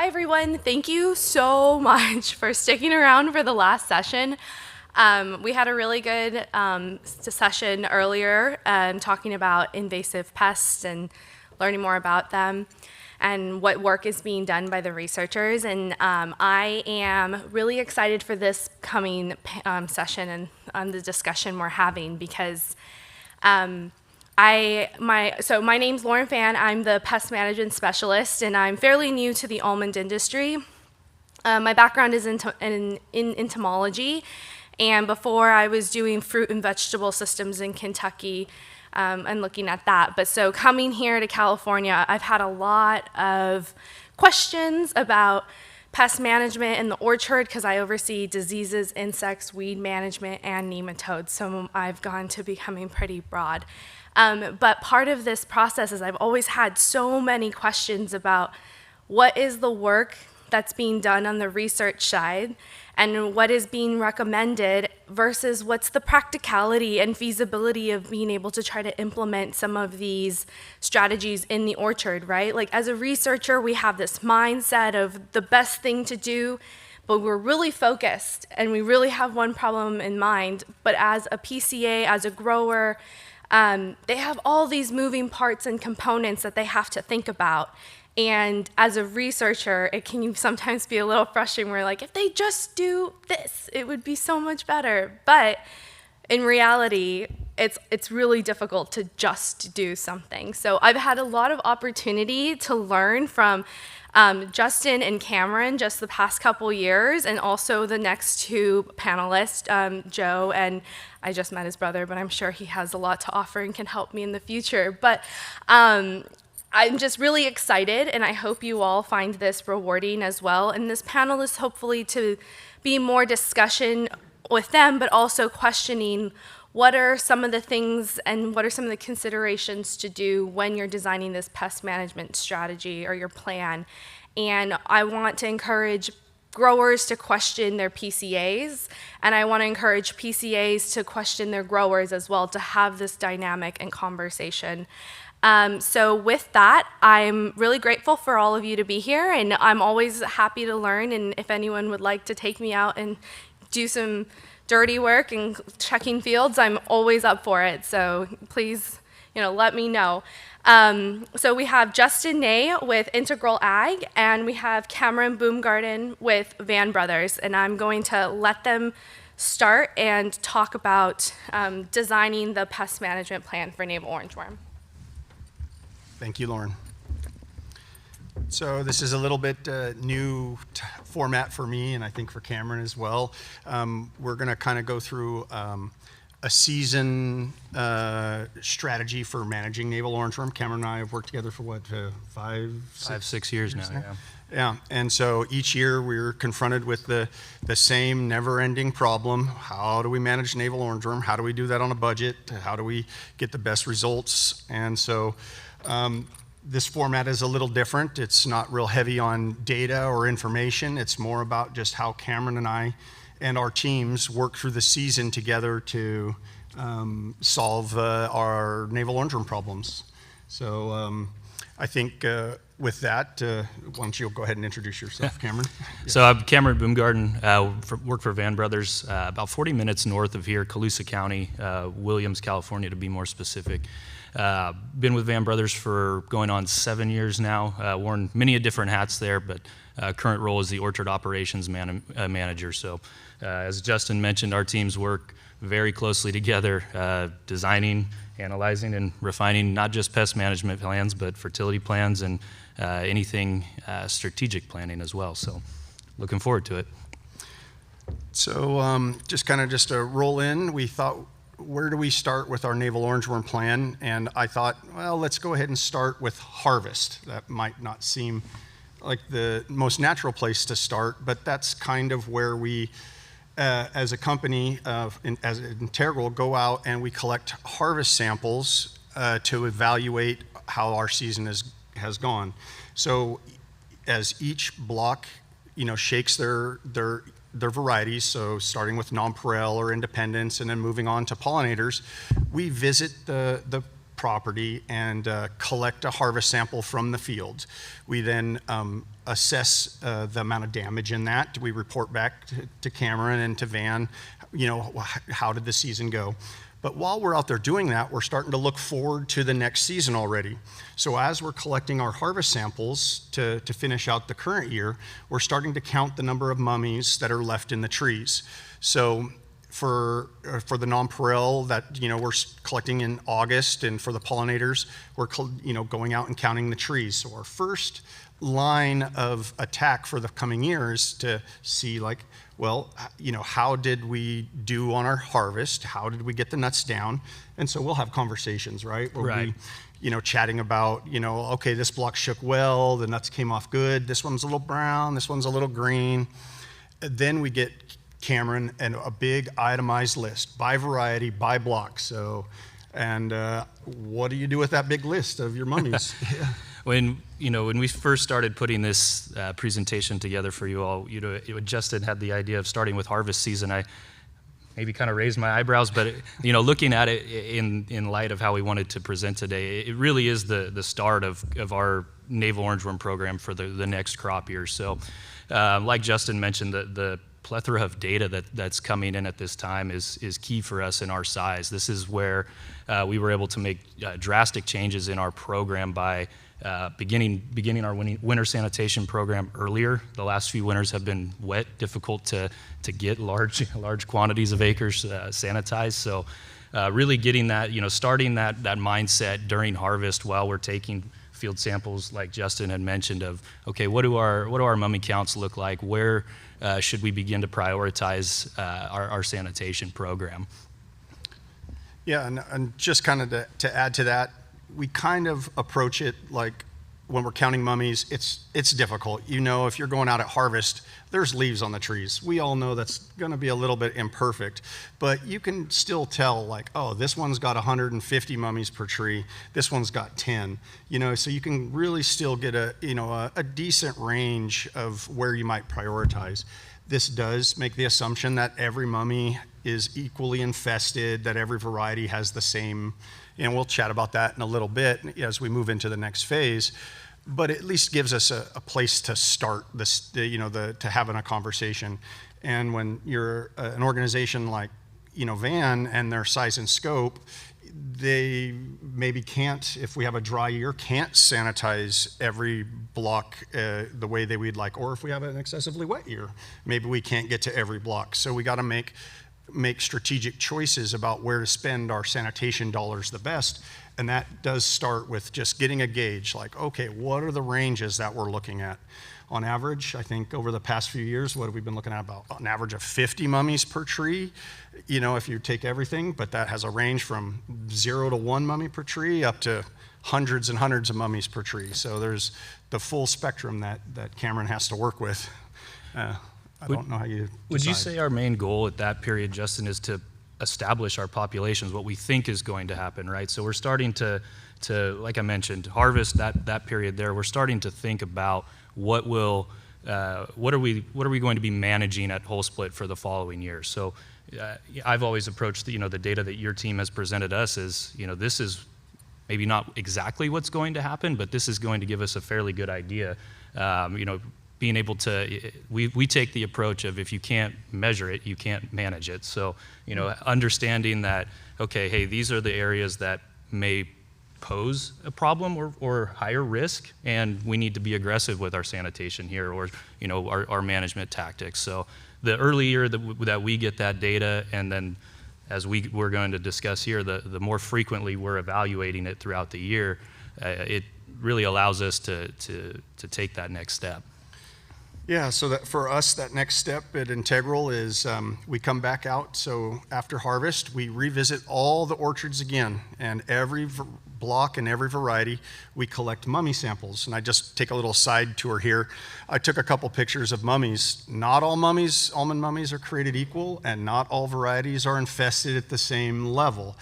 Hi, everyone. Thank you so much for sticking around for the last session. We had a really good session earlier talking about invasive pests and learning more about them and what work is being done by the researchers. And I am really excited for this coming session and the discussion we're having because my name's Lauren Fan. I'm the pest management specialist, and I'm fairly new to the almond industry. My background is in entomology, and before I was doing fruit and vegetable systems in Kentucky and looking at that. But so coming here to California, I've had a lot of questions about pest management in the orchard because I oversee diseases, insects, weed management, and nematodes. So I've gone to becoming pretty broad. But part of this process is I've always had so many questions about what is the work that's being done on the research side and what is being recommended versus what's the practicality and feasibility of being able to try to implement some of these strategies in the orchard, right? Like as a researcher, we have this mindset of the best thing to do, but we're really focused and we really have one problem in mind. But as a PCA, as a grower, they have all these moving parts and components that they have to think about. And as a researcher, it can sometimes be a little frustrating. We're like, if they just do this, it would be so much better. But in reality, it's really difficult to just do something. So I've had a lot of opportunity to learn from Justin and Cameron just the past couple years, and also the next two panelists, Joe, and I just met his brother, but I'm sure he has a lot to offer and can help me in the future. But I'm just really excited, and I hope you all find this rewarding as well. And this panel is hopefully to be more discussion with them, but also questioning what are some of the things and what are some of the considerations to do when you're designing this pest management strategy or your plan. And I want to encourage growers to question their PCAs, and I want to encourage PCAs to question their growers as well, to have this dynamic and conversation. So with that, I'm really grateful for all of you to be here, and I'm always happy to learn, and if anyone would like to take me out and do some dirty work and checking fields, I'm always up for it. So please, let me know. So we have Justin Ney with Integral Ag, and we have Cameron Boomgarden with Van Brothers, and I'm going to let them start and talk about designing the pest management plan for navel orangewort. Thank you, Lauren. So this is a little bit new format for me, and I think for Cameron as well. We're going to kind of go through a season strategy for managing navel orangewort. Cameron and I have worked together for what, 6 years now. Yeah. Yeah, and so each year we're confronted with the same never-ending problem. How do we manage navel orangewort? How do we do that on a budget? How do we get the best results? And so this format is a little different. It's not real heavy on data or information. It's more about just how Cameron and I and our teams work through the season together to solve our navel orangewort problems. So I think with that, why don't you go ahead and introduce yourself, Cameron? So I'm Cameron Boomgarden, work for Van Brothers, about 40 minutes north of here, Colusa County, Williams, California, to be more specific. Been with Van Brothers for going on 7 years now, worn many different hats there, but current role is the orchard operations manager. So as Justin mentioned, our teams work very closely together, designing, analyzing, and refining not just pest management plans, but fertility plans and anything strategic planning as well. So looking forward to it. So just to roll in, we thought, where do we start with our navel orangewort plan? And I thought, well, let's go ahead and start with harvest. That might not seem like the most natural place to start, but that's kind of where we, as a company, as Integral, go out and we collect harvest samples to evaluate how our season has gone. So as each block, shakes their varieties, so starting with nonpareil or independence and then moving on to pollinators, we visit the property and collect a harvest sample from the field. We then assess the amount of damage in that. We report back to Cameron and to Van, how did the season go? But while we're out there doing that, we're starting to look forward to the next season already. So as we're collecting our harvest samples to finish out the current year, we're starting to count the number of mummies that are left in the trees. So for the nonpareil that we're collecting in August, and for the pollinators, we're going out and counting the trees. So our first line of attack for the coming year is to see, like, well, how did we do on our harvest? How did we get the nuts down? And so we'll have conversations, right? Where we, chatting about, okay, this block shook well, the nuts came off good, this one's a little brown, this one's a little green. Then we get Cameron and a big itemized list by variety, by block. So, and what do you do with that big list of your mummies? When we first started putting this presentation together for you all, Justin had the idea of starting with harvest season. I maybe kind of raised my eyebrows, but looking at it in light of how we wanted to present today, it really is the start of our navel orangeworm program for the next crop year. So, like Justin mentioned, the plethora of data that's coming in at this time is key for us in our size. This is where we were able to make drastic changes in our program by beginning our winter sanitation program earlier. The last few winters have been wet, difficult to get large quantities of acres sanitized. So really getting that, starting that mindset during harvest while we're taking field samples, like Justin had mentioned, of, okay, what do our mummy counts look like? Where should we begin to prioritize our sanitation program? Yeah, and just kind of to add to that, we kind of approach it like when we're counting mummies, it's difficult. If you're going out at harvest, there's leaves on the trees. We all know that's going to be a little bit imperfect, but you can still tell, like, oh, this one's got 150 mummies per tree, this one's got 10. So you can really still get a decent range of where you might prioritize. This does make the assumption that every mummy is equally infested, that every variety has the same, and we'll chat about that in a little bit as we move into the next phase, but at least gives us a place to start this, to having a conversation. And when you're an organization like, Van and their size and scope, they maybe can't, if we have a dry year, can't sanitize every block the way that we'd like, or if we have an excessively wet year, maybe we can't get to every block. So we got to make strategic choices about where to spend our sanitation dollars the best. And that does start with just getting a gauge, like, okay, what are the ranges that we're looking at? On average, I think over the past few years, what have we been looking at? About an average of 50 mummies per tree, if you take everything, but that has a range from 0 to 1 mummy per tree up to hundreds and hundreds of mummies per tree. So there's the full spectrum that Cameron has to work with. I don't know how you decide. Would you say our main goal at that period, Justin, is to establish our populations, what we think is going to happen, right? So we're starting to like I mentioned, harvest that period there. We're starting to think about what are we going to be managing at whole split for the following year. So I've always approached the data that your team has presented us as, this is maybe not exactly what's going to happen, but this is going to give us a fairly good idea. Being able to, we take the approach of, if you can't measure it, you can't manage it. So, understanding that, okay, hey, these are the areas that may pose a problem or higher risk, and we need to be aggressive with our sanitation here, or our management tactics. So the earlier that we get that data, and then as we're going to discuss here, the more frequently we're evaluating it throughout the year, it really allows us to take that next step. Yeah, so that for us, that next step at Integral is we come back out. So after harvest, we revisit all the orchards again, and every block and every variety, we collect mummy samples. And I just take a little side tour here. I took a couple pictures of mummies. Not all mummies, almond mummies, are created equal, and not all varieties are infested at the same level.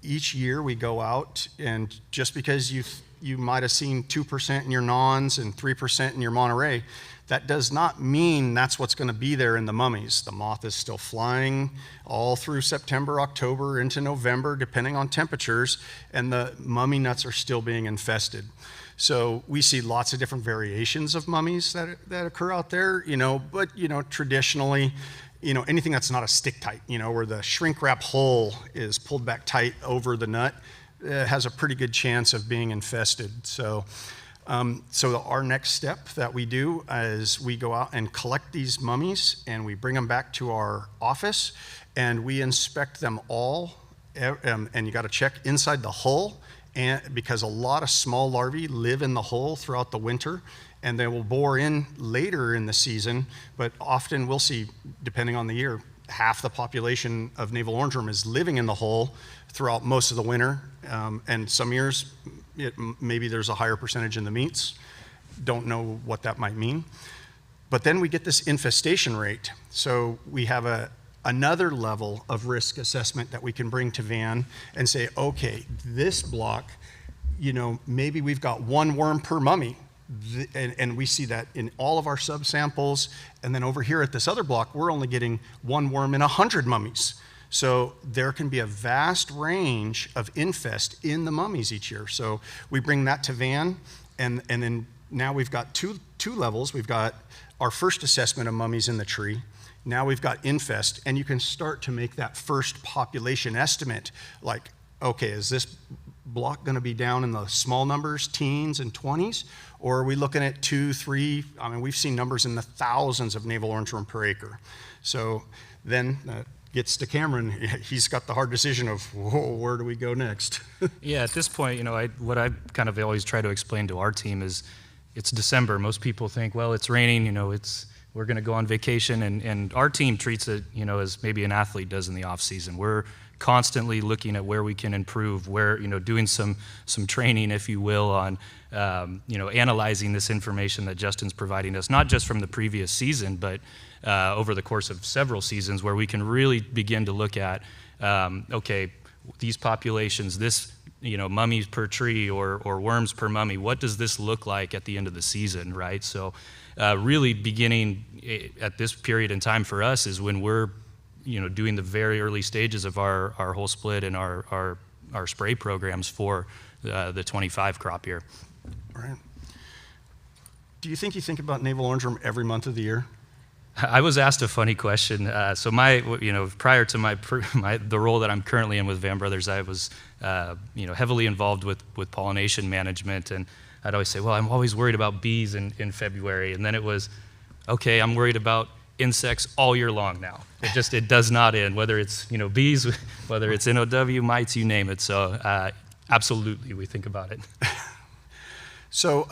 Each year we go out, and just because you might have seen 2% in your Nons and 3% in your Monterey, that does not mean that's what's going to be there in the mummies. The moth is still flying all through September, October, into November, depending on temperatures, and the mummy nuts are still being infested. So we see lots of different variations of mummies that occur out there, but traditionally, anything that's not a stick tight, where the shrink wrap hull is pulled back tight over the nut, has a pretty good chance of being infested. So our next step that we do is we go out and collect these mummies and we bring them back to our office and we inspect them all. And you got to check inside the hull, and because a lot of small larvae live in the hull throughout the winter, and they will bore in later in the season. But often we'll see, depending on the year, half the population of navel orangeworm is living in the hull throughout most of the winter, and some years maybe there's a higher percentage in the meats. Don't know what that might mean. But then we get this infestation rate. So we have another level of risk assessment that we can bring to Van and say, okay, this block, maybe we've got one worm per mummy. And we see that in all of our subsamples. And then over here at this other block, we're only getting one worm in 100 mummies. So there can be a vast range of infest in the mummies each year. So we bring that to Van, and then now we've got two levels. We've got our first assessment of mummies in the tree. Now we've got infest, and you can start to make that first population estimate, like, okay, is this block going to be down in the small numbers, teens and 20s, or are we looking at 2, 3? I mean, we've seen numbers in the thousands of navel orangeworm per acre. So then gets to Cameron. He's got the hard decision of, whoa, where do we go next? Yeah, at this point, what I kind of always try to explain to our team is it's December. Most people think, well, it's raining, we're going to go on vacation, and our team treats it, as maybe an athlete does in the off season. We're constantly looking at where we can improve, where, doing some training, if you will, on, analyzing this information that Justin's providing us, not just from the previous season, but over the course of several seasons, where we can really begin to look at, okay, these populations, this, mummies per tree or worms per mummy, what does this look like at the end of the season, right? So really beginning at this period in time for us is when we're, doing the very early stages of our whole split and our spray programs for the 25 crop year. All right. Do you think about navel orangeworm every month of the year? I was asked a funny question. So prior to the role that I'm currently in with Van Brothers, I was, heavily involved with pollination management, and I'd always say, well, I'm always worried about bees in February, and then it was, okay, I'm worried about insects all year long now. It does not end, whether it's, bees, whether it's NOW, mites, you name it. So absolutely, we think about it. So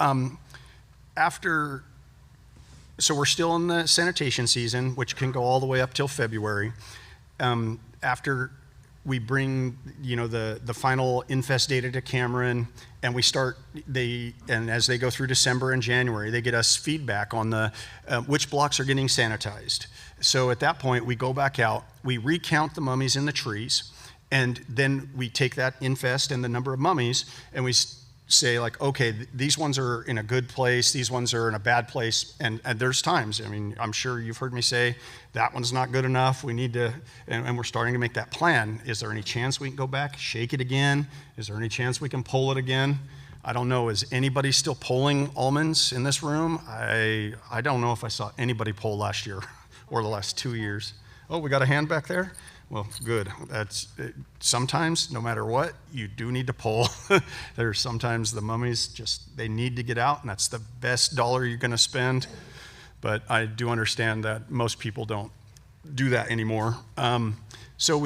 So we're still in the sanitation season, which can go all the way up till February. After we bring, the final infest data to Cameron, and and as they go through December and January, they get us feedback on which blocks are getting sanitized. So at that point, we go back out, we recount the mummies in the trees, and then we take that infest and the number of mummies, and we say, like, okay, these ones are in a good place, these ones are in a bad place, and there's times, I'm sure you've heard me say, that one's not good enough, we need to, and we're starting to make that plan. Is there any chance we can go back, shake it again? Is there any chance we can pull it again? I don't know, is anybody still polling almonds in this room? I don't know if I saw anybody poll last year, or the last 2 years. Oh, we got a hand back there? Well, good. Sometimes, no matter what, you do need to poll. There's sometimes the mummies they need to get out, and that's the best dollar you're going to spend. But I do understand that most people don't do that anymore. So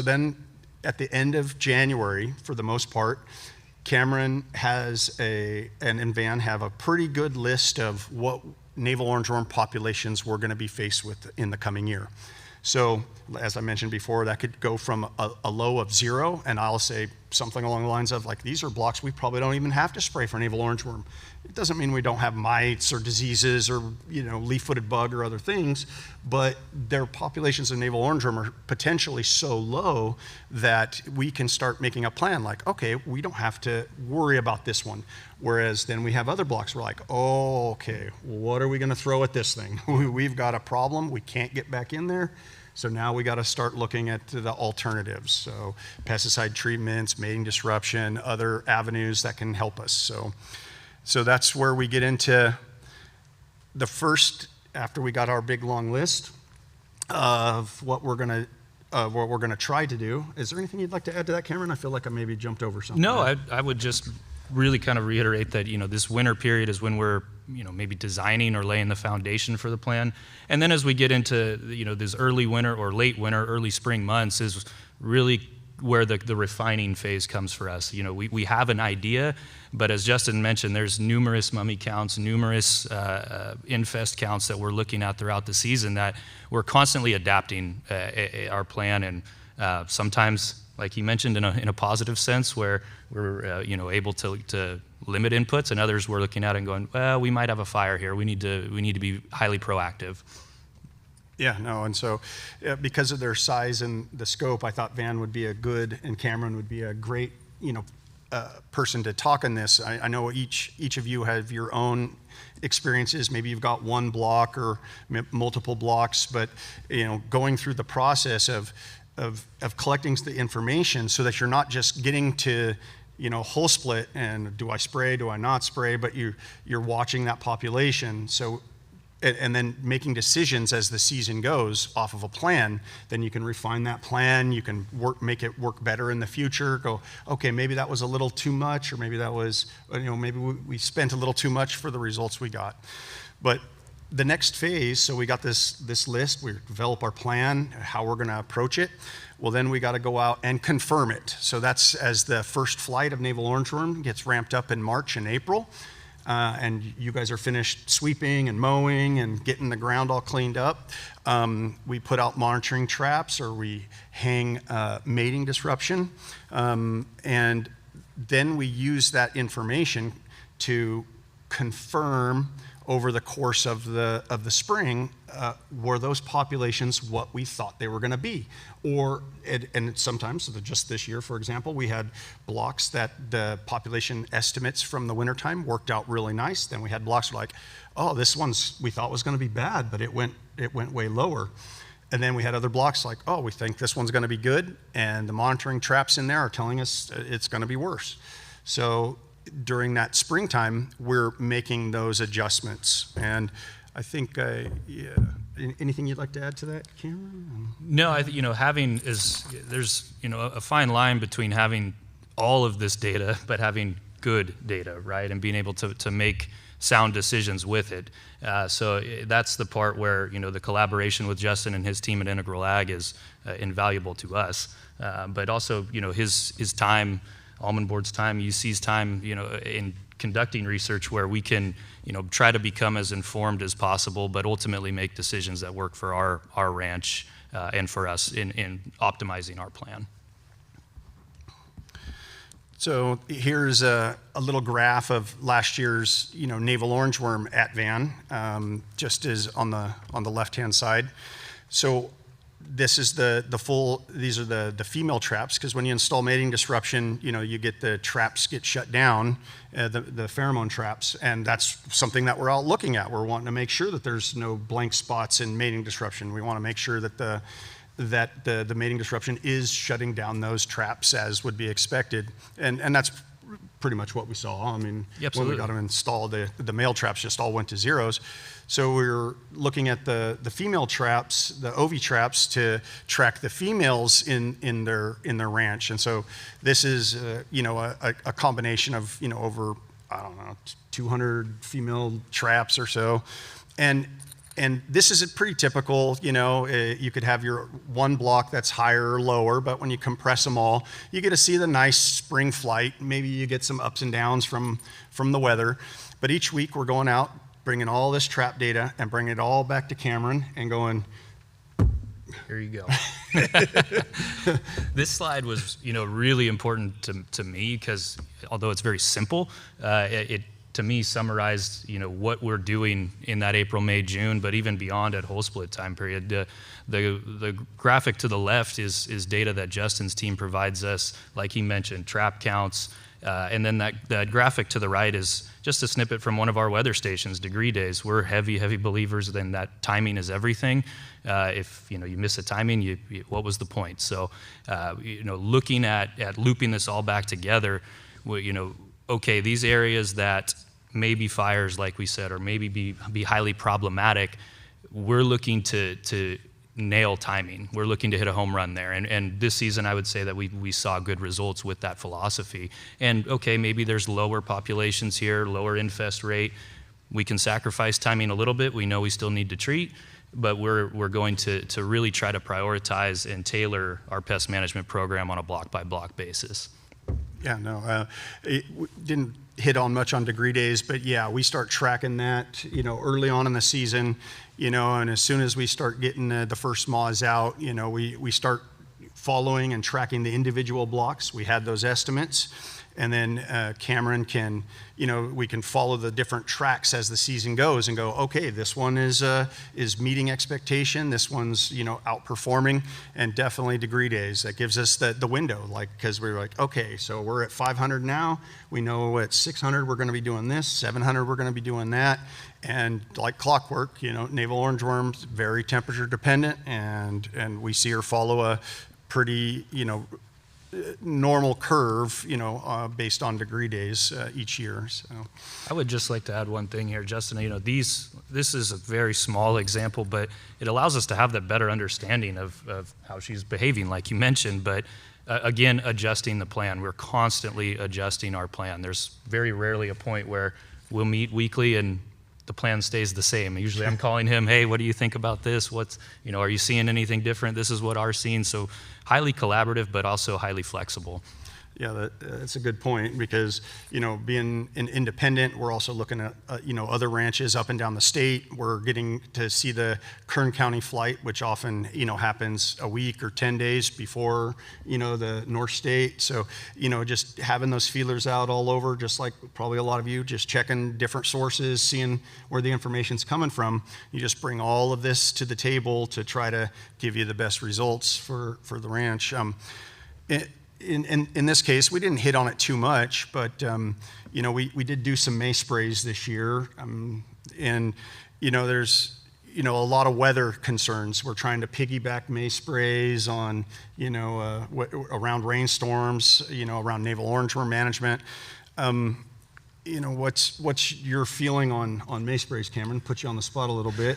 then at the end of January, for the most part, Cameron and Van have a pretty good list of what navel orangeworm populations we're going to be faced with in the coming year. So, as I mentioned before, that could go from a low of 0, and I'll say something along the lines of like, these are blocks we probably don't even have to spray for navel orangeworm. It doesn't mean we don't have mites or diseases or, you know, leaf-footed bug or other things, but their populations of navel orangeworm are potentially so low that we can start making a plan like, okay, we don't have to worry about this one. Whereas then we have other blocks, we're like, oh, okay, what are we gonna throw at this thing? We've got a problem, we can't get back in there. So now we got to start looking at the alternatives. So pesticide treatments, mating disruption, other avenues that can help us. So that's where we get into the first, after we got our big long list of what we're gonna try to do. Is there anything you'd like to add to that, Cameron? I feel like I maybe jumped over something. No, I would just really kind of reiterate that, you know, this winter period is when we're, you know, maybe designing or laying the foundation for the plan. And then as we get into, you know, this early winter or late winter, early spring months is really where the refining phase comes for us. You know, we have an idea, but as Justin mentioned, there's numerous mummy counts, numerous infest counts that we're looking at throughout the season that we're constantly adapting our plan. And sometimes, like he mentioned, in a positive sense, where we're you know, able to limit inputs, and others we're looking at and going, well, we might have a fire here. We need to be highly proactive. Yeah, no, and so because of their size and the scope, I thought Van would be a good, and Cameron would be a great, you know, person to talk on this. I know each of you have your own experiences. Maybe you've got one block or multiple blocks, but you know, going through the process of collecting the information so that you're not just getting to, you know, whole split and do I spray, do I not spray, but you're watching that population. So, and then making decisions as the season goes off of a plan, then you can refine that plan, you can make it work better in the future, go, okay, maybe that was a little too much, or maybe that was, you know, maybe we spent a little too much for the results we got. But the next phase, so we got this list, we develop our plan, how we're gonna approach it. Well, then we gotta go out and confirm it. So that's as the first flight of navel orangeworm gets ramped up in March and April. And you guys are finished sweeping and mowing and getting the ground all cleaned up. We put out monitoring traps, or we hang mating disruption. And then we use that information to confirm over the course of the spring, were those populations what we thought they were gonna be? Or, and sometimes, just this year, for example, we had blocks that the population estimates from the wintertime worked out really nice. Then we had blocks like, oh, this one's we thought was gonna be bad, but it went way lower. And then we had other blocks like, oh, we think this one's gonna be good, and the monitoring traps in there are telling us it's gonna be worse. So during that springtime, we're making those adjustments. And I think, yeah, anything you'd like to add to that, Cameron? No, you know, there's, you know, a fine line between having all of this data, but having good data, right? And being able to make sound decisions with it. So that's the part where, you know, the collaboration with Justin and his team at Integral Ag is invaluable to us. But also, you know, his time, Almond Board's time, UC's time, you know, in conducting research where we can, you know, try to become as informed as possible, but ultimately make decisions that work for our ranch and for us in optimizing our plan. So here's a little graph of last year's, you know, navel orangeworm at Van, just as on the left-hand side. So this is these are the female traps, because when you install mating disruption, you know, you get the traps get shut down, the pheromone traps, and that's something that we're out looking at. We're wanting to make sure that there's no blank spots in mating disruption. We want to make sure that the mating disruption is shutting down those traps as would be expected, and that's pretty much what we saw. I mean, when we got them installed, the male traps just all went to zeros. So we were looking at the female traps, the OV traps, to track the females in their ranch. And so this is you know, a combination of, you know, over, I don't know, 200 female traps or so, and this is pretty typical. You know, you could have your one block that's higher or lower, but when you compress them all, you get to see the nice spring flight. Maybe you get some ups and downs from the weather, but each week we're going out, bringing all this trap data and bringing it all back to Cameron and going, here you go. This slide was, really important to me because although it's very simple, it to me summarized, what we're doing in that April, May, June, but even beyond at whole split time period. The graphic to the left is data that Justin's team provides us, like he mentioned, trap counts, and then that graphic to the right is just a snippet from one of our weather stations, degree days. We're heavy believers in that timing is everything. If you miss a timing, what was the point? So, looking at looping this all back together, okay, these areas that may be fires, like we said, or maybe be highly problematic, we're looking to nail timing. We're looking to hit a home run there. And this season, I would say that we saw good results with that philosophy. And okay, maybe there's lower populations here, lower infest rate. We can sacrifice timing a little bit. We know we still need to treat, but we're going to really try to prioritize and tailor our pest management program on a block-by-block basis. Yeah, no, it didn't hit on much on degree days, but yeah, we start tracking that, early on in the season, and as soon as we start getting the first moths out, we start following and tracking the individual blocks. We had those estimates, and then Cameron can, we can follow the different tracks as the season goes and go, okay, this one is meeting expectation, this one's, outperforming, and definitely degree days. That gives us the window, because we're like, okay, so we're at 500 now, we know at 600 we're gonna be doing this, 700 we're gonna be doing that, and like clockwork, navel orangeworm's very temperature dependent, and we see her follow a pretty, normal curve, based on degree days each year. So I would just like to add one thing here, Justin. This is a very small example, but it allows us to have that better understanding of how she's behaving, like you mentioned. But again, adjusting the plan. We're constantly adjusting our plan. There's very rarely a point where we'll meet weekly and the plan stays the same. Usually I'm calling him, hey, what do you think about this? Are you seeing anything different? This is what we're seeing. So highly collaborative, but also highly flexible. Yeah, that's a good point because, being an independent, we're also looking at, other ranches up and down the state. We're getting to see the Kern County flight, which often, happens a week or 10 days before, the North State. So, just having those feelers out all over, just like probably a lot of you, just checking different sources, seeing where the information's coming from. You just bring all of this to the table to try to give you the best results for the ranch. In this case, we didn't hit on it too much, but we did do some May sprays this year, and there's a lot of weather concerns. We're trying to piggyback May sprays on around rainstorms, around navel orangeworm management. What's your feeling on May sprays, Cameron? Put you on the spot a little bit.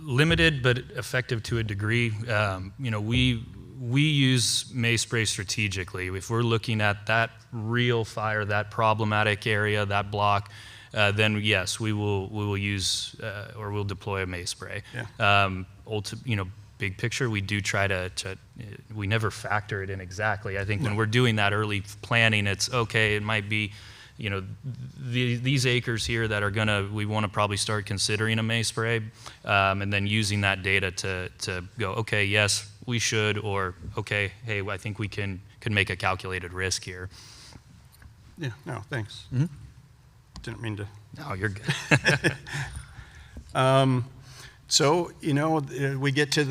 Limited but effective to a degree. We use May spray strategically. If we're looking at that real fire, that problematic area, that block, then yes, we will use or we'll deploy a May spray. Yeah. Big picture, we do try to we never factor it in exactly. I think when we're doing that early planning, it's okay. It might be, these acres here that we want to probably start considering a May spray, and then using that data to go, okay, yes, we should, or okay, hey, I think we can make a calculated risk here. Yeah, no, thanks. Mm-hmm. Didn't mean to. No, you're good. So, we get to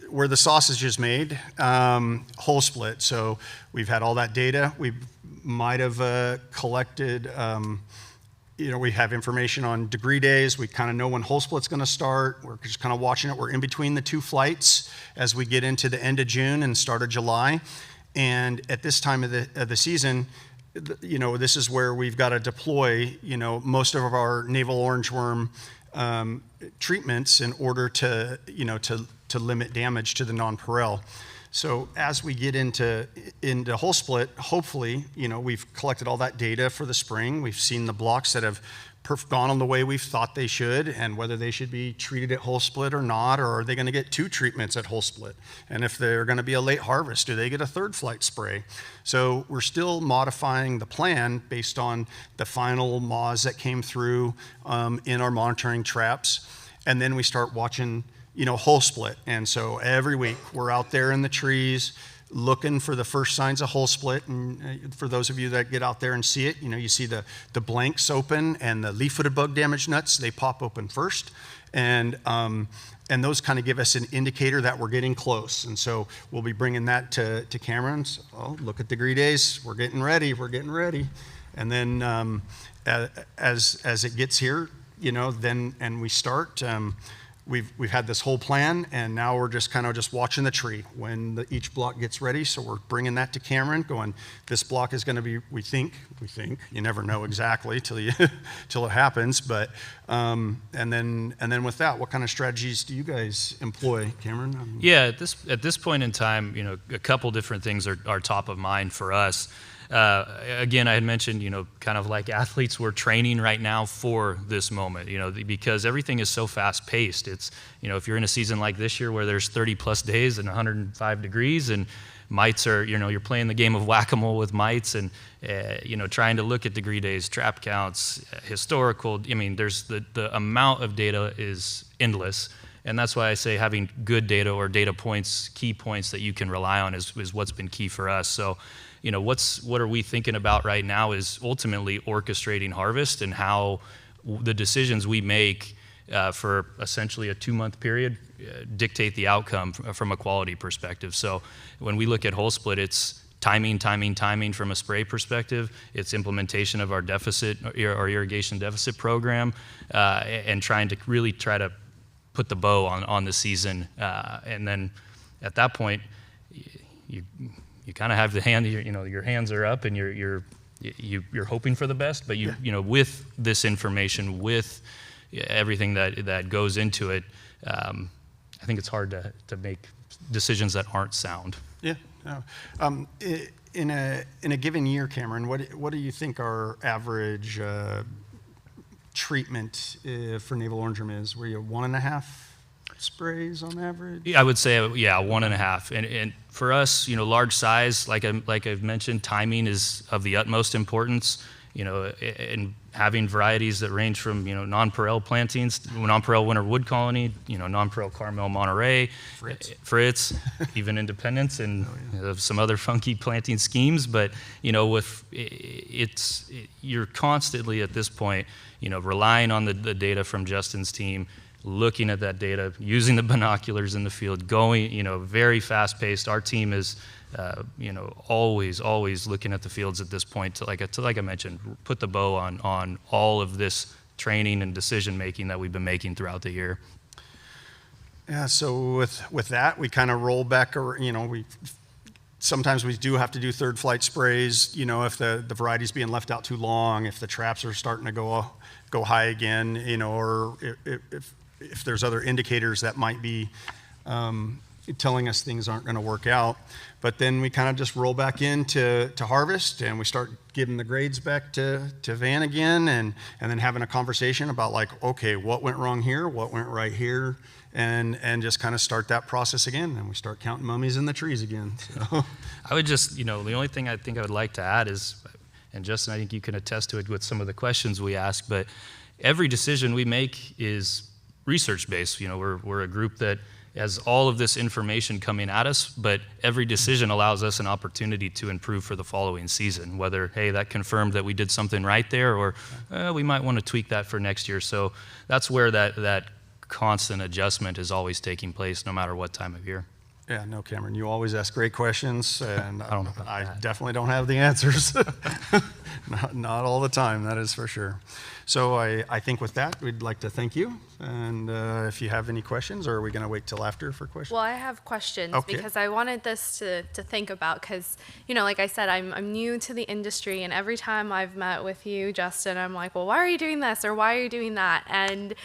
where the sausage is made, whole split. So we've had all that data. We might have collected, we have information on degree days. We kind of know when whole split's going to start. We're just kind of watching it. We're in between the two flights as we get into the end of June and start of July. And at this time of the season, this is where we've got to deploy, most of our navel orangeworm treatments in order to limit damage to the non-Parel. So as we get into whole split, hopefully, we've collected all that data for the spring. We've seen the blocks that have gone on the way we've thought they should, and whether they should be treated at whole split or not, or are they going to get 2 treatments at whole split? And if they're going to be a late harvest, do they get a 3rd flight spray? So we're still modifying the plan based on the final moths that came through in our monitoring traps. And then we start watching hole split. And so every week we're out there in the trees looking for the first signs of hole split. And for those of you that get out there and see it, you see the blanks open and the leaf-footed bug damaged nuts, they pop open first. And those kind of give us an indicator that we're getting close. And so we'll be bringing that to Cameron's. Oh, look at degree days. We're getting ready. And then as it gets here, then we start. We've had this whole plan, and now we're just kind of watching the tree when each block gets ready. So we're bringing that to Cameron, going, this block is going to be, we think, you never know exactly till it happens. But and then with that, what kind of strategies do you guys employ, Cameron? Yeah, at this point in time, a couple different things are top of mind for us. Again, I had mentioned, kind of like athletes, we're training right now for this moment, because everything is so fast paced. It's, if you're in a season like this year where there's 30 plus days and 105 degrees and mites are, you're playing the game of whack-a-mole with mites and, trying to look at degree days, trap counts, historical. There's the amount of data is endless. And that's why I say having good data or data points, key points that you can rely on is what's been key for us. So, what are we thinking about right now is ultimately orchestrating harvest and how the decisions we make for essentially a 2-month period dictate the outcome from a quality perspective. So when we look at hole split, it's timing from a spray perspective. It's implementation of our irrigation deficit program, and trying to put the bow on the season. And then at that point, you kind of have the hand, your hands are up and you're hoping for the best, but with this information, with everything that goes into it, I think it's hard to make decisions that aren't sound. Yeah. In a given year, Cameron, what do you think our average treatment for navel orangeworm is? Were you 1.5 sprays on average? I would say, 1.5. And for us, large size, like I've mentioned, timing is of the utmost importance. And having varieties that range from nonpareil plantings, nonpareil winter wood colony, nonpareil Carmel Monterey, Fritz, even Independence, and some other funky planting schemes. But you're constantly at this point, relying on the data from Justin's team, looking at that data, using the binoculars in the field, going, very fast paced. Our team is, always looking at the fields at this point to like I mentioned, put the bow on all of this training and decision making that we've been making throughout the year. Yeah. So with that, we kind of roll back, or sometimes we do have to do third flight sprays. If the variety's being left out too long, if the traps are starting to go high again, or if there's other indicators that might be telling us things aren't going to work out. But then we kind of just roll back into harvest, and we start giving the grades back to Van again, and then having a conversation about okay, what went wrong here, what went right here, and just kind of start that process again. And we start counting mummies in the trees again. So. I would just, the only thing I think I would like to add is, and Justin, I think you can attest to it with some of the questions we ask, but every decision we make is research-based. We're a group that has all of this information coming at us, but every decision allows us an opportunity to improve for the following season, whether, hey, that confirmed that we did something right there, or we might want to tweak that for next year. So that's where that constant adjustment is always taking place, no matter what time of year. Yeah, no, Cameron, you always ask great questions, and I don't know about I that. definitely don't have the answers. Not all the time, that is for sure. So I think with that, we'd like to thank you. And if you have any questions, or are we going to wait till after for questions? Well, I have questions Okay. because I wanted this to think about, because, like I said, I'm new to the industry, and every time I've met with you, Justin, I'm like, well, why are you doing this, or why are you doing that? And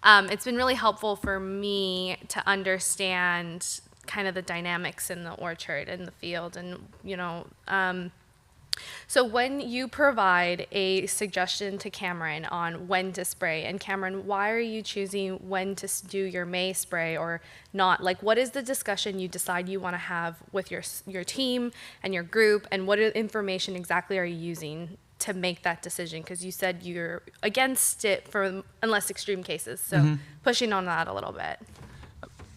it's been really helpful for me to understand kind of the dynamics in the orchard and the field, and so when you provide a suggestion to Cameron on when to spray, and Cameron, why are you choosing when to do your May spray or not? What is the discussion you decide you want to have with your team and your group, and what information exactly are you using to make that decision? Because you said you're against it unless extreme cases, so pushing on that a little bit.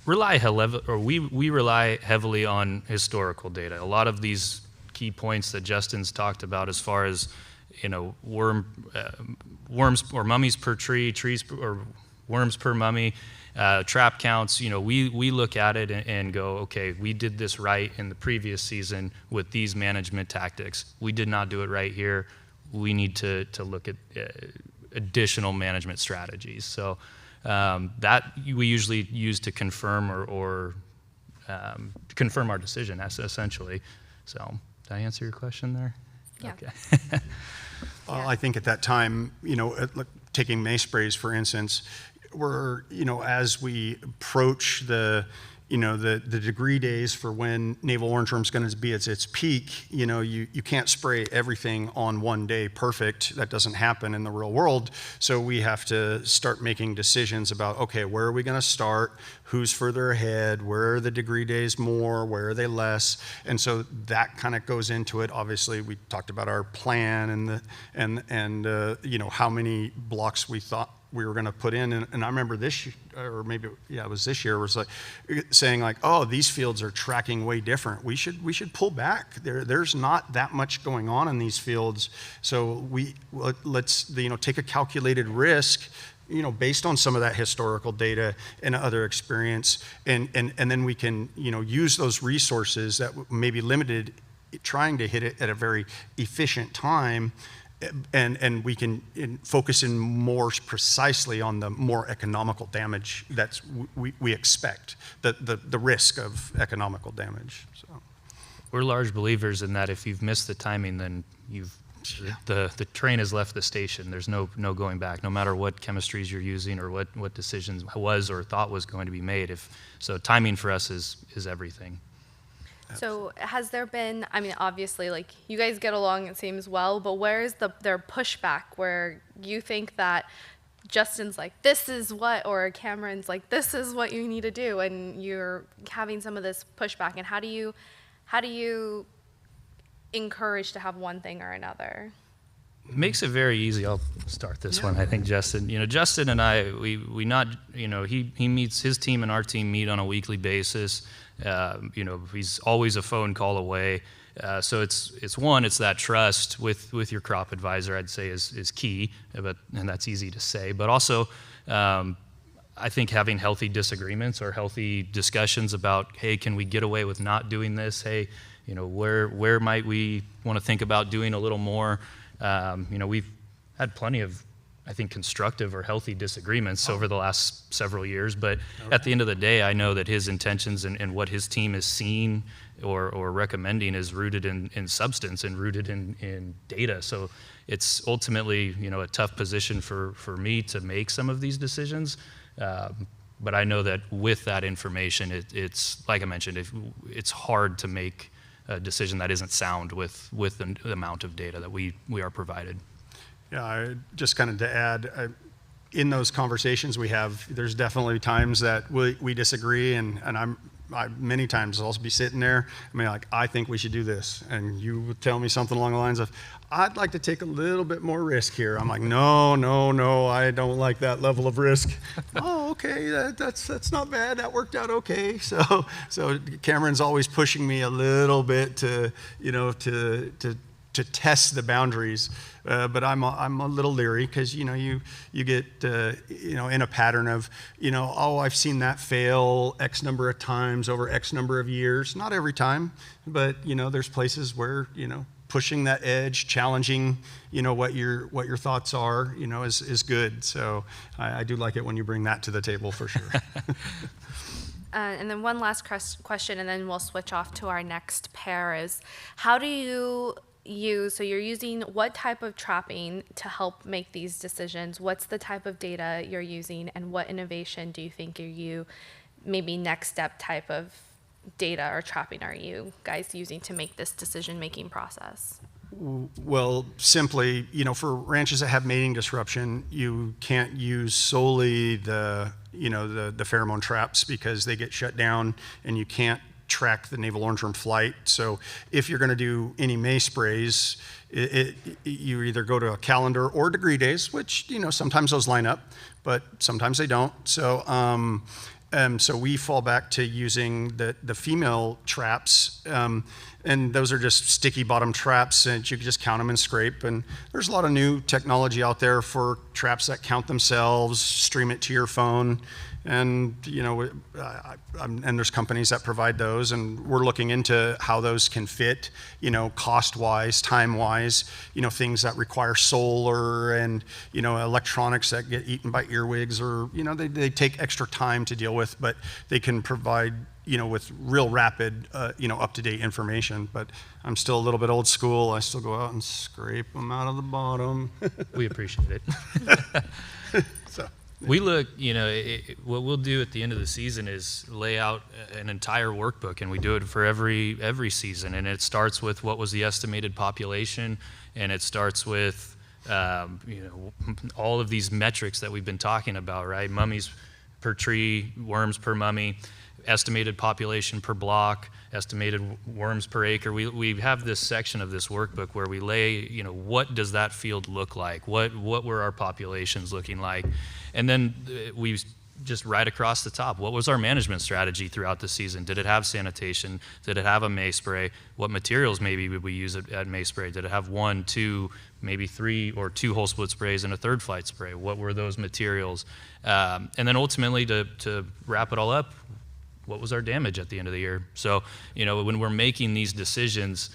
we rely heavily on historical data. A lot of these key points that Justin's talked about, as far as worms or mummies per tree, or worms per mummy, trap counts. We look at it and go, okay, we did this right in the previous season with these management tactics. We did not do it right here. We need to look at additional management strategies. So that we usually use to confirm or confirm our decision, essentially. So did I answer your question there? Yeah. Okay. Well, I think at that time, taking May sprays, for instance, as we approach the degree days for when navel orangeworm is going to be at its peak, you can't spray everything on one day perfect. That doesn't happen in the real world. So we have to start making decisions about, okay, where are we going to start? Who's further ahead? Where are the degree days more? Where are they less? And so that kind of goes into it. Obviously, we talked about our plan and how many blocks we thought we were going to put in, and I remember this, or maybe it was this year, was like saying like, oh, these fields are tracking way different. We should pull back. There's not that much going on in these fields, so let's take a calculated risk, based on some of that historical data and other experience, and then we can use those resources that may be limited, trying to hit it at a very efficient time. And we can focus in more precisely on the more economical damage that we expect, the risk of economical damage. So We're large believers in that if you've missed the timing, then the train has left the station. There's no going back, no matter what chemistries you're using or what decisions was or thought was going to be made. So timing for us is everything. So has there been, obviously, like, you guys get along, it seems, well, but where is their pushback where you think that Justin's like, this is what, or Cameron's like, this is what you need to do, and you're having some of this pushback, and how do you encourage to have one thing or another? It makes it very easy. I'll start this one. I think Justin, Justin and I, we not, he meets, his team and our team meet on a weekly basis. He's always a phone call away. So it's that trust with your crop advisor, I'd say is key, and that's easy to say, but also, I think having healthy disagreements or healthy discussions about, hey, can we get away with not doing this? Hey, where might we want to think about doing a little more? We've had plenty of, I think, constructive or healthy disagreements over the last several years, but at the end of the day, I know that his intentions and what his team is seeing or recommending is rooted in substance and rooted in data. So it's ultimately, a tough position for me to make some of these decisions. But I know that with that information, it's like I mentioned, it's hard to make a decision that isn't sound with the amount of data that we are provided. Yeah, just kind of to add, in those conversations we have, there's definitely times that we disagree, and I many times I'll be sitting there, I think we should do this, and you would tell me something along the lines of, I'd like to take a little bit more risk here. I'm like, no, I don't like that level of risk. Oh, okay, that's not bad. That worked out okay. So Cameron's always pushing me a little bit to test the boundaries, but I'm a little leery because you get in a pattern of I've seen that fail X number of times over X number of years. Not every time, but there's places where pushing that edge, challenging what your thoughts are is good. So I do like it when you bring that to the table for sure. And then one last question, and then we'll switch off to our next pair, is how do you so you're using what type of trapping to help make these decisions? What's the type of data you're using, and what innovation do you think maybe next step type of data or trapping are you guys using to make this decision-making process? Well, simply, for ranches that have mating disruption, you can't use solely the pheromone traps because they get shut down and you can't track the navel orangeworm flight. So if you're going to do any May sprays, you either go to a calendar or degree days, which sometimes those line up, but sometimes they don't. So So we fall back to using the female traps, and those are just sticky bottom traps, and you can just count them and scrape. And there's a lot of new technology out there for traps that count themselves, stream it to your phone, and and there's companies that provide those, and we're looking into how those can fit, cost-wise, time-wise, things that require solar and electronics that get eaten by earwigs, or they take extra time to deal with, but they can provide with real rapid, up-to-date information. But I'm still a little bit old school. I still go out and scrape them out of the bottom. We appreciate it. So. We look, what we'll do at the end of the season is lay out an entire workbook, and we do it for every season. And it starts with what was the estimated population, and it starts with, all of these metrics that we've been talking about, right? Mummies per tree, worms per mummy, estimated population per block, estimated worms per acre. We have this section of this workbook where we lay, what does that field look like? What were our populations looking like? And then we just right across the top, what was our management strategy throughout the season? Did it have sanitation? Did it have a May spray? What materials maybe would we use at May spray? Did it have 1, 2, maybe 3 or 2 whole split sprays and a third flight spray? What were those materials? And then ultimately to wrap it all up, what was our damage at the end of the year? So, when we're making these decisions,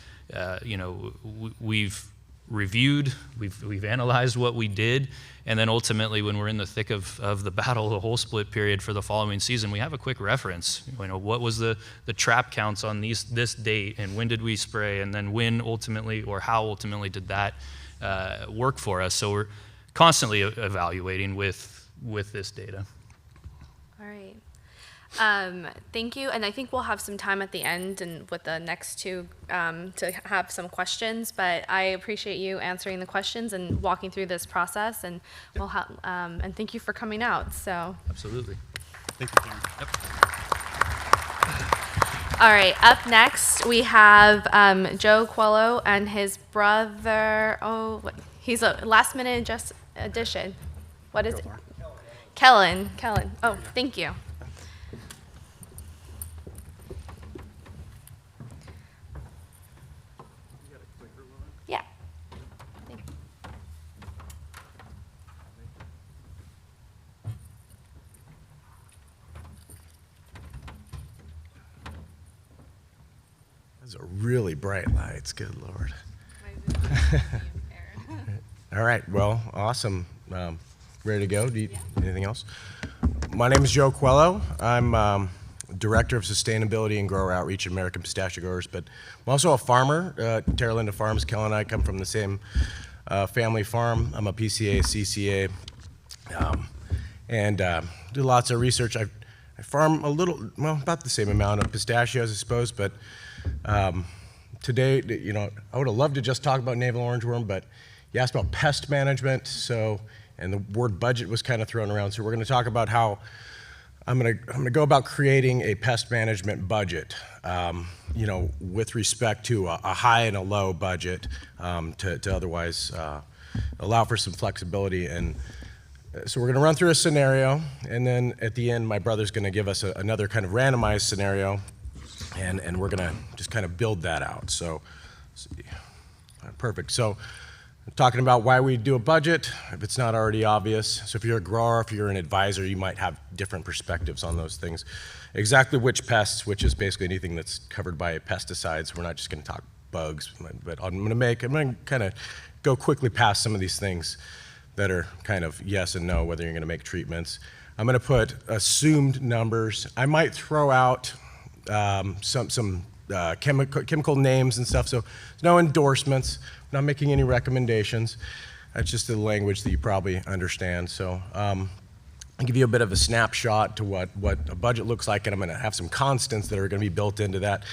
we've reviewed, we've analyzed what we did, and then ultimately when we're in the thick of the battle, the whole split period for the following season, we have a quick reference. What was the trap counts on this date, and when did we spray, and then when ultimately, or how ultimately did that work for us? So we're constantly evaluating with this data. All right. Thank you, and I think we'll have some time at the end and with the next two to have some questions, but I appreciate you answering the questions and walking through this process, and we'll have, and thank you for coming out. So Absolutely. Thank you, Karen. Yep. all right, up next we have Joe Quello and his brother. He's a last minute addition. What is it? Kellen. Oh, thank you. Yeah. Thank you. Those are really bright lights. Good Lord. All right. Well, awesome. Ready to go? Anything else? My name is Joe Quello. I'm Director of Sustainability and Grower Outreach at American Pistachio Growers, but I'm also a farmer. Terra Linda Farms. Kel and I come from the same family farm. I'm a PCA, CCA, and do lots of research. I farm about the same amount of pistachios, I suppose, but today, I would have loved to just talk about navel orangeworm, but you asked about pest management, and the word budget was kind of thrown around, so we're going to talk about how I'm going to go about creating a pest management budget, with respect to a high and a low budget, to otherwise allow for some flexibility. And so we're going to run through a scenario, and then at the end, my brother's going to give us another kind of randomized scenario, and we're going to just kind of build that out. So, let's see. Perfect. So, talking about why we do a budget, if it's not already obvious. So if you're a grower, if you're an advisor, you might have different perspectives on those things. Exactly which pests, which is basically anything that's covered by pesticides. We're not just going to talk bugs, but I'm going to kind of go quickly past some of these things that are kind of yes and no, whether you're going to make treatments. I'm going to put assumed numbers. I might throw out some chemical names and stuff, so there's no endorsements. I'm not making any recommendations. That's just the language that you probably understand. So I'll give you a bit of a snapshot to what a budget looks like, and I'm going to have some constants that are going to be built into that.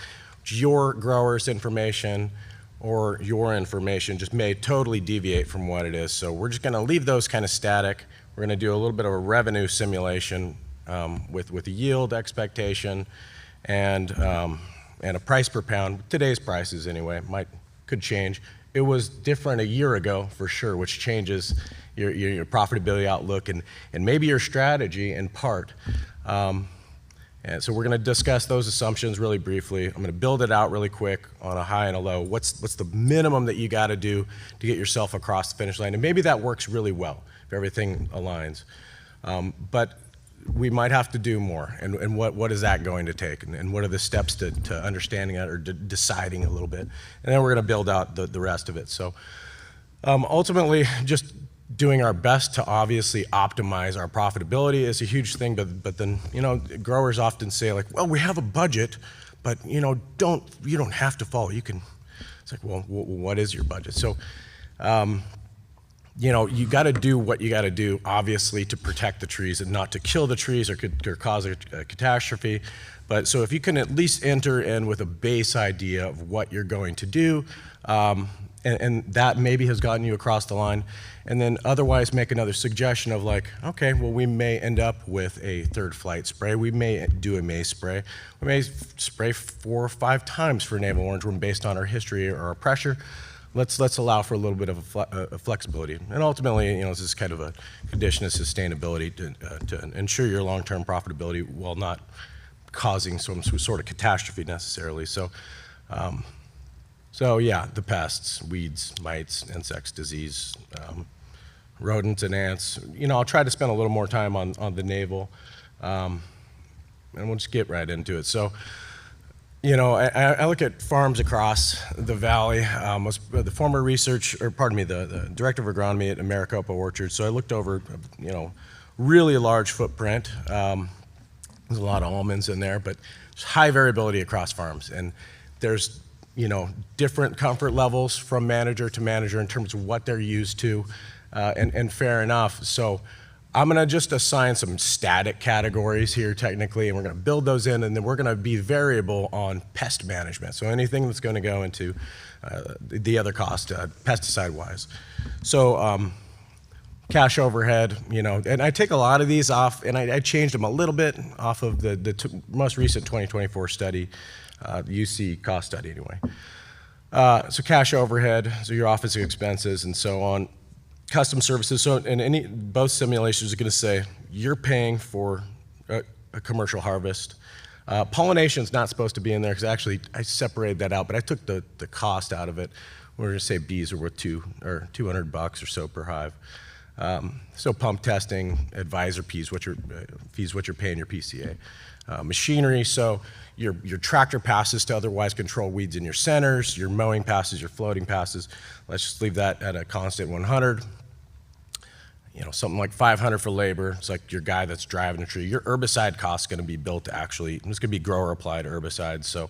Your grower's information or your information just may totally deviate from what it is. So we're just going to leave those kind of static. We're going to do a little bit of a revenue simulation with a yield expectation and a price per pound. Today's prices anyway could change. It was different a year ago for sure, which changes your profitability outlook and maybe your strategy in part. And so we're going to discuss those assumptions really briefly. I'm going to build it out really quick on a high and a low. What's the minimum that you got to do to get yourself across the finish line? And maybe that works really well if everything aligns. But we might have to do more. And what is that going to take? And what are the steps to understanding it or deciding a little bit? And then we're going to build out the rest of it. So ultimately, just doing our best to obviously optimize our profitability is a huge thing, but then, you know, growers often say like, well, we have a budget, but you know, you don't have to follow. You can, it's like, well, what is your budget? So, you know, you got to do what you got to do, obviously, to protect the trees and not to kill the trees or cause a catastrophe. But so if you can at least enter in with a base idea of what you're going to do, and that maybe has gotten you across the line, and then otherwise make another suggestion of like, okay, well, we may end up with a third flight spray. We may do a mace spray. We may spray 4 or 5 times for navel orangeworm based on our history or our pressure. Let's allow for a little bit of a flexibility. And ultimately, you know, this is kind of a condition of sustainability to ensure your long-term profitability while not causing some sort of catastrophe necessarily. So, so yeah, the pests, weeds, mites, insects, disease, rodents and ants. You know, I'll try to spend a little more time on the navel, and we'll just get right into it. So, you know, I look at farms across the valley. Was the former the director of agronomy at Maricopa Orchard. So I looked over, you know, really large footprint. There's a lot of almonds in there, but there's high variability across farms, and there's, you know, different comfort levels from manager to manager in terms of what they're used to, and fair enough. So I'm going to just assign some static categories here technically, and we're going to build those in, and then we're going to be variable on pest management. So anything that's going to go into the other cost, pesticide-wise. So cash overhead, you know, and I take a lot of these off, and I changed them a little bit off of the most recent 2024 study, UC cost study anyway. So cash overhead, so your office expenses and so on. Custom services, so in both simulations are going to say you're paying for a commercial harvest. Pollination is not supposed to be in there because actually I separated that out, but I took the cost out of it. We're going to say bees are worth $200 or so per hive. So pump testing, advisor fees, what you're paying your PCA. Machinery, so your tractor passes to otherwise control weeds in your centers, your mowing passes, your floating passes. Let's just leave that at a constant 100. You know, something like 500 for labor. It's like your guy that's driving a tree. Your herbicide cost is going to be built to actually, it's going to be grower applied herbicides. So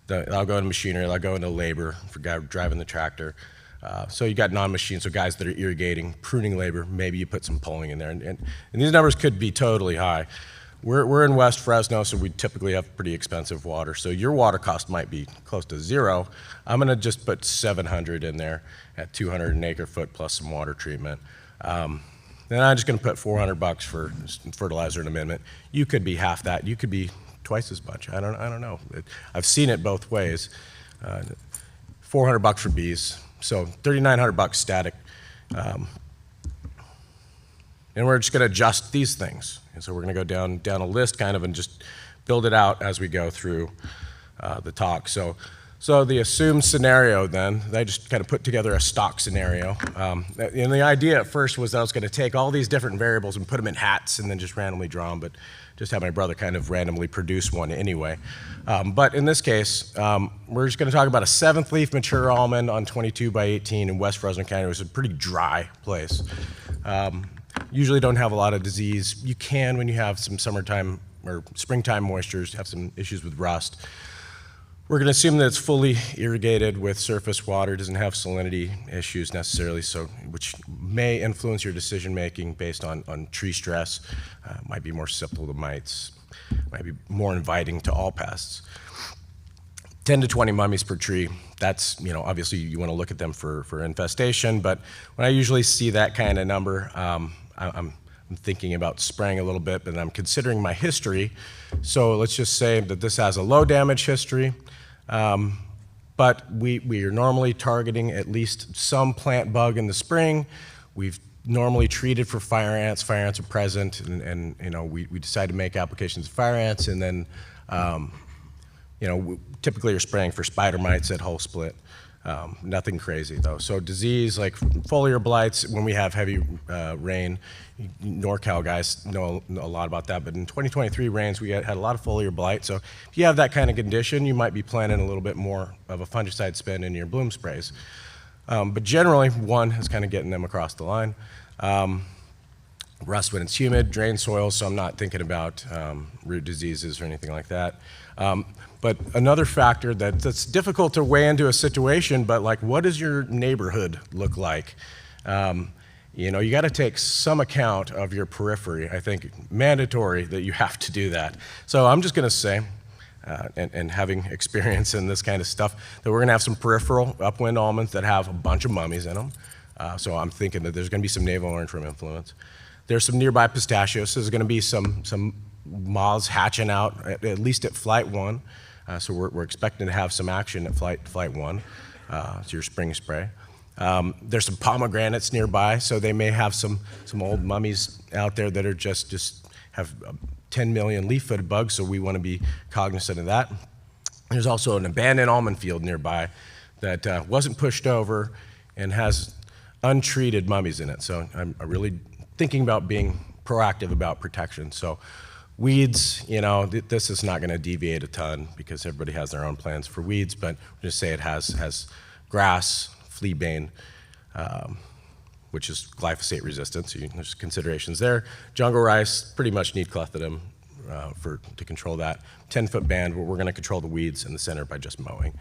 I'll go into machinery, I'll go into labor for guy driving the tractor. So you got non-machine, so guys that are irrigating, pruning labor, maybe you put some pulling in there. And these numbers could be totally high. We're in West Fresno, so we typically have pretty expensive water. So your water cost might be close to zero. I'm gonna just put 700 in there at 200 an acre foot plus some water treatment. Then I'm just gonna put $400 for fertilizer and amendment. You could be half that. You could be twice as much. I don't know. I've seen it both ways. $400 for bees. So $3,900 static. And we're just going to adjust these things. And so we're going to go down a list kind of and just build it out as we go through the talk. So the assumed scenario then, I just kind of put together a stock scenario. And the idea at first was that I was going to take all these different variables and put them in hats and then just randomly draw them, but just have my brother kind of randomly produce one anyway. But in this case, we're just going to talk about a 7th leaf mature almond on 22 by 18 in West Fresno County. It was a pretty dry place. Usually don't have a lot of disease. You can when you have some summertime or springtime moistures, have some issues with rust. We're going to assume that it's fully irrigated with surface water, doesn't have salinity issues necessarily, so which may influence your decision making based on tree stress. Might be more susceptible to mites, might be more inviting to all pests. 10 to 20 mummies per tree. That's, you know, obviously you want to look at them for infestation, but when I usually see that kind of number, I'm thinking about spraying a little bit, but I'm considering my history. So let's just say that this has a low damage history, but we are normally targeting at least some plant bug in the spring. We've normally treated for fire ants. Fire ants are present, and you know, we decide to make applications of fire ants, and then you know, typically you're spraying for spider mites at whole split. Nothing crazy though. So disease like foliar blights, when we have heavy rain, NorCal guys know a lot about that, but in 2023 rains, we had a lot of foliar blight. So if you have that kind of condition, you might be planning a little bit more of a fungicide spend in your bloom sprays. But generally, one is kind of getting them across the line. Rust when it's humid, drain soil, so I'm not thinking about root diseases or anything like that. But another factor that's difficult to weigh into a situation, but like, what does your neighborhood look like? You know, you got to take some account of your periphery. I think mandatory that you have to do that. So I'm just going to say, and having experience in this kind of stuff, that we're going to have some peripheral upwind almonds that have a bunch of mummies in them. So I'm thinking that there's going to be some navel orange worm influence. There's some nearby pistachios. So there's going to be some moths hatching out, at least at flight 1. So we're expecting to have some action at flight 1. It's your spring spray. There's some pomegranates nearby, so they may have some old mummies out there that are just have 10 million leaf-footed bugs, so we want to be cognizant of that. There's also an abandoned almond field nearby that wasn't pushed over and has untreated mummies in it. So I'm really thinking about being proactive about protection. So weeds, you know, this is not going to deviate a ton because everybody has their own plans for weeds, but we'll just say it has grass, fleabane, which is glyphosate resistant, so there's considerations there. Jungle rice, pretty much need clethodim to control that. 10-foot band, where we're going to control the weeds in the center by just mowing.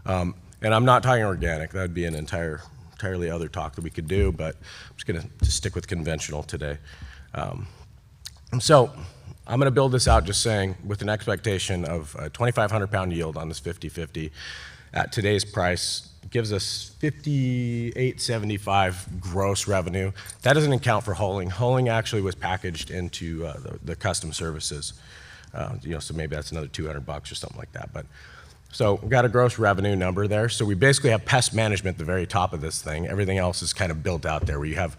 And I'm not talking organic. That would be an entirely other talk that we could do, but I'm just going to stick with conventional today. So I'm going to build this out just saying with an expectation of a 2,500 pound yield on this 50/50 at today's price. Gives us $58.75 gross revenue. That doesn't account for hulling. Hulling actually was packaged into the custom services. You know, so maybe that's another $200 or something like that. But so we've got a gross revenue number there. So we basically have pest management at the very top of this thing. Everything else is kind of built out there, where you have,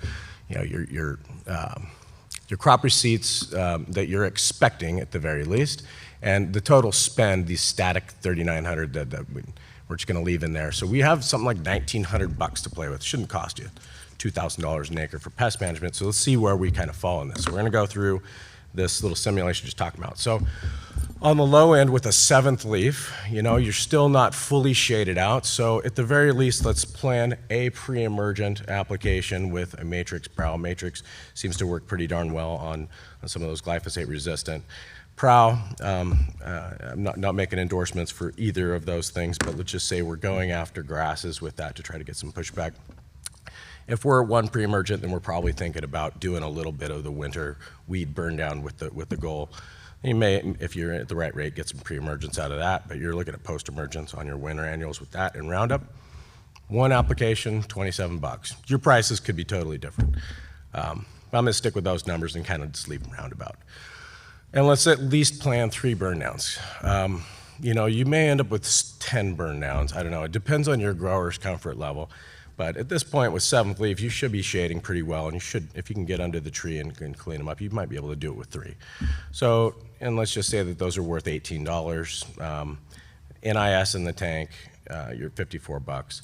you know, your crop receipts that you're expecting at the very least, and the total spend, the static 3,900 that we're just going to leave in there. So we have something like $1,900 to play with. Shouldn't cost you $2,000 an acre for pest management. So let's see where we kind of fall in this. So we're going to go through this little simulation just talking about. So on the low end with a 7th leaf, you know, you're still not fully shaded out. So at the very least, let's plan a pre-emergent application with a matrix prowl. Matrix seems to work pretty darn well on some of those glyphosate resistant. Prowl, I'm not making endorsements for either of those things, but let's just say we're going after grasses with that to try to get some pushback. If we're at 1 pre-emergent, then we're probably thinking about doing a little bit of the winter weed burn down with the goal. You may, if you're at the right rate, get some pre-emergence out of that, but you're looking at post-emergence on your winter annuals with that and Roundup. 1 application, $27. Your prices could be totally different. I'm going to stick with those numbers and kind of just leave them roundabout. And let's at least plan 3 burn downs. You know, you may end up with 10 burn downs. I don't know. It depends on your grower's comfort level. But at this point with 7th leaf, you should be shading pretty well. And you should, if you can get under the tree and clean them up, you might be able to do it with 3. So, and let's just say that those are worth $18. NIS in the tank, you're $54.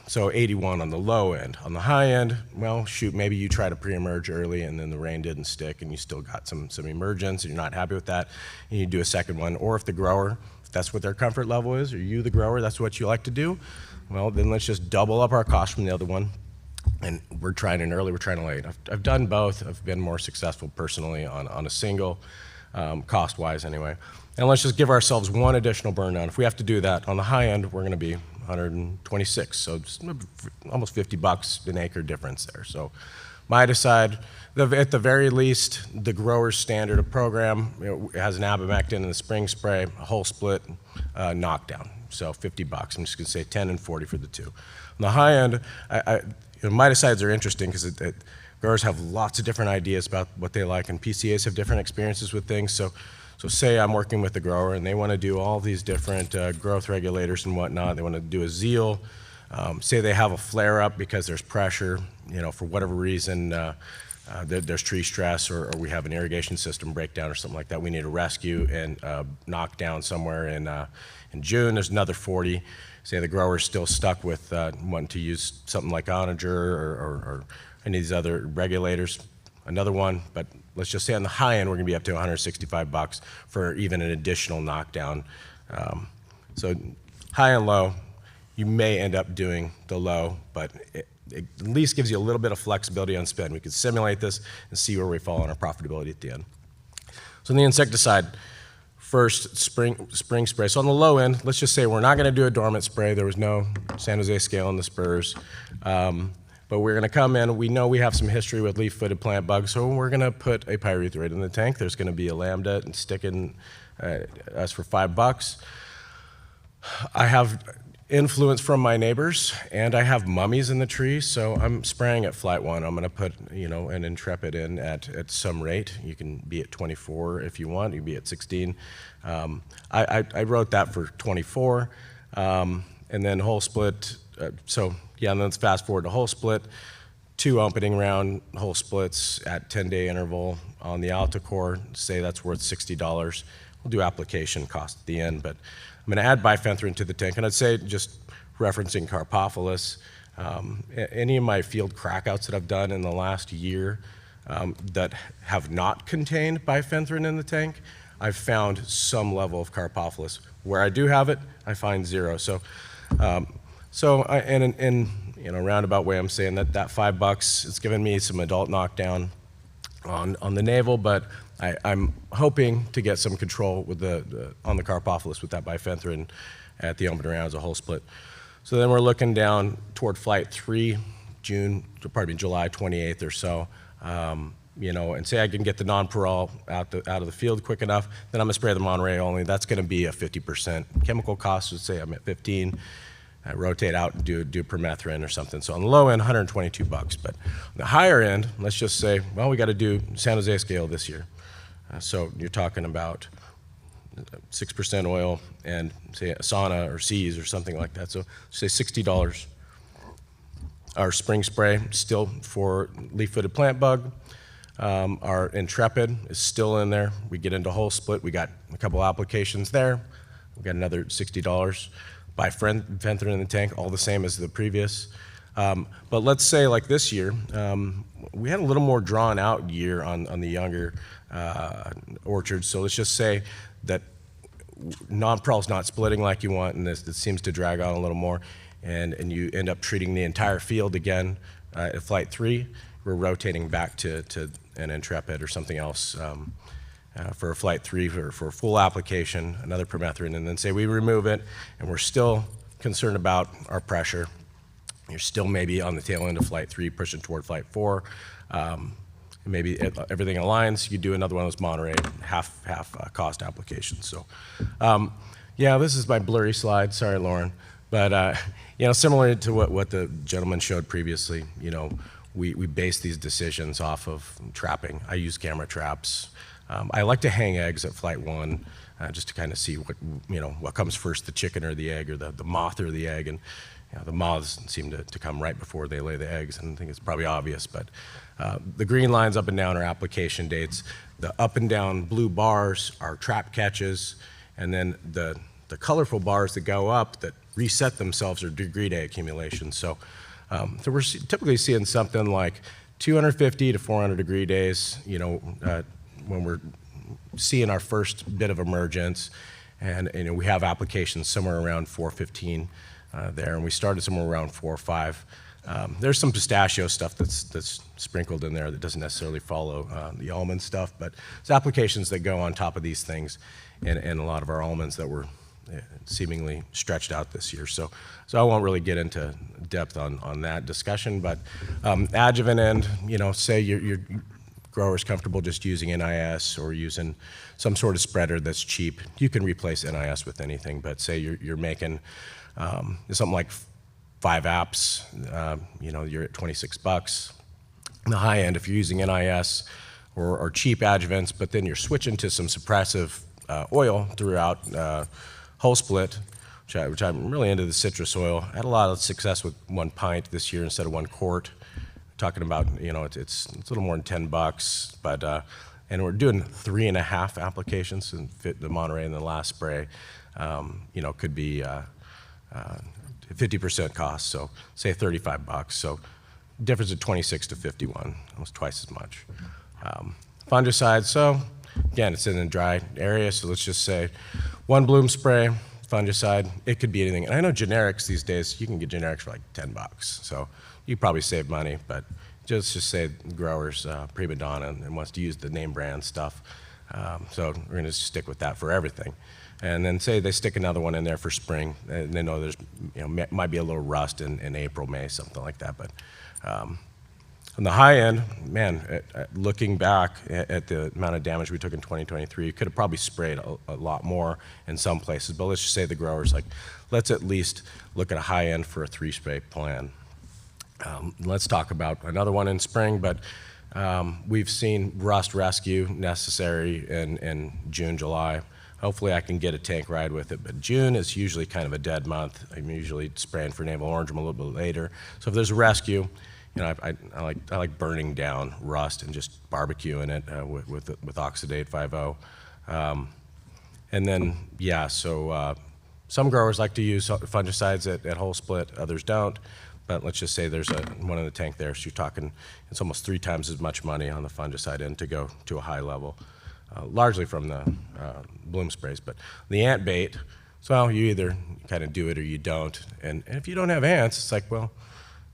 So 81 on the low end. On the high end, well, shoot, maybe you try to pre-emerge early and then the rain didn't stick and you still got some emergence and you're not happy with that, and you do a second one. Or if the grower, if that's what their comfort level is, or you, the grower, that's what you like to do, well, then let's just double up our cost from the other one. And we're trying an early, we're trying a late. I've done both. I've been more successful personally on a single, cost-wise anyway. And let's just give ourselves 1 additional burn down. If we have to do that, on the high end, we're going to be 126, so it's almost $50 an acre difference there. So miticide, at the very least, the grower's standard of program, it has an abamectin in the spring spray, a whole split knockdown, so $50. I'm just going to say 10 and 40 for the 2. On the high end, miticides are interesting because growers have lots of different ideas about what they like, and PCAs have different experiences with things. So say I'm working with the grower and they want to do all these different growth regulators and whatnot. They want to do a zeal Say they have a flare-up because there's pressure, for whatever reason, there's tree stress or we have an irrigation system breakdown or something like that. We need a rescue and knock down somewhere in June. There's another 40. Say the grower's still stuck with wanting to use something like onager or any of these other regulators. Another one, but let's just say on the high end, we're going to be up to $165 for even an additional knockdown. So high and low, you may end up doing the low, but it at least gives you a little bit of flexibility on spend. We could simulate this and see where we fall on our profitability at the end. So in the insecticide, first spring spray. So on the low end, let's just say we're not going to do a dormant spray. There was no San Jose scale in the spurs. But we're going to come in. We know we have some history with leaf-footed plant bugs, so we're going to put a pyrethroid in the tank. There's going to be a lambda and stick in us for $5. I have influence from my neighbors, and I have mummies in the tree, so I'm spraying at flight 1. I'm going to put, an Intrepid in at some rate. You can be at 24 if you want. You can be at 16. I wrote that for 24, and then whole split. And then let's fast forward to whole split. 2 opening round whole splits at 10-day interval on the Altacore. Say that's worth $60. We'll do application cost at the end, but I'm going to add bifenthrin to the tank, and I'd say, just referencing Carpophilus, any of my field crackouts that I've done in the last year that have not contained bifenthrin in the tank, I've found some level of Carpophilus. Where I do have it, I find 0. In a roundabout way, I'm saying that $5, it's given me some adult knockdown on the navel, but I'm hoping to get some control with on the Carpophilus with that bifenthrin at the open round as a whole split. So then we're looking down toward flight 3, July 28th or so, and say I can get the non-parole out of the field quick enough, then I'm gonna spray the Monterey only. That's gonna be a 50% chemical cost, so say I'm at 15. I rotate out and do permethrin or something. So on the low end, $122. But on the higher end, let's just say, well, we got to do San Jose scale this year. So you're talking about 6% oil and say a sauna or C's or something like that. So say $60. Our spring spray still for leaf-footed plant bug. Our Intrepid is still in there. We get into whole split. We got a couple applications there. We got another $60. Bifenthrin in the tank, all the same as the previous. But let's say like this year, we had a little more drawn out year on the younger orchards. So let's just say that non-parol's not splitting like you want, and this seems to drag on a little more, and you end up treating the entire field again at flight 3. We're rotating back to an Intrepid or something else for a flight 3 for full application, another permethrin, and then say we remove it, and we're still concerned about our pressure. You're still maybe on the tail end of flight 3, pushing toward flight 4. Maybe everything aligns. You do another one of those Monterey half cost applications. So, this is my blurry slide. Sorry, Lauren, but similar to what the gentleman showed previously, we base these decisions off of trapping. I use camera traps. I like to hang eggs at flight 1 just to kind of see what comes first, the chicken or the egg, or the moth or the egg. And the moths seem to come right before they lay the eggs, and I think it's probably obvious. But the green lines up and down are application dates. The up and down blue bars are trap catches, and then the colorful bars that go up that reset themselves are degree day accumulations. So we're typically seeing something like 250 to 400 degree days, when we're seeing our first bit of emergence, and we have applications somewhere around 415 there, and we started somewhere around 4 or 5. There's some pistachio stuff that's sprinkled in there that doesn't necessarily follow the almond stuff, but it's applications that go on top of these things, and a lot of our almonds that were seemingly stretched out this year. So I won't really get into depth on that discussion, but adjuvant end, say your grower's comfortable just using NIS or using some sort of spreader that's cheap. You can replace NIS with anything, but say you're making something like 5 apps, you're at $26. On the high end, if you're using NIS or cheap adjuvants, but then you're switching to some suppressive oil throughout whole split, which I'm really into the citrus oil. I had a lot of success with 1 pint this year instead of 1 quart. Talking about, it's a little more than $10, but and we're doing 3.5 applications in the Monterey, and the last spray, could be 50% cost, so say $35. So difference of 26 to 51, almost twice as much. Fungicide, so again, it's in a dry area, so let's just say 1 bloom spray, fungicide. It could be anything. And I know generics these days, you can get generics for like $10, so you probably save money, but just say growers prima donna and wants to use the name brand stuff. So we're going to stick with that for everything. And then say they stick another one in there for spring, and they know there's, might be a little rust in April, May, something like that. But on the high end, man, looking back at the amount of damage we took in 2023, you could have probably sprayed a lot more in some places. But let's just say the growers, like, let's at least look at a high end for a 3-spray plan. Let's talk about another one in spring, but we've seen rust rescue necessary in June, July. Hopefully I can get a tank ride with it, but June is usually kind of a dead month. I'm usually spraying for navel orangeworm a little bit later. So if there's a rescue, I like burning down rust and just barbecuing it with Oxidate 5.0. And then, so some growers like to use fungicides at whole split, others don't. But let's just say there's one in the tank there, so you're talking, it's almost 3 times as much money on the fungicide end to go to a high level, largely from the bloom sprays. But the ant bait, so you either kind of do it or you don't. And if you don't have ants, it's like, well,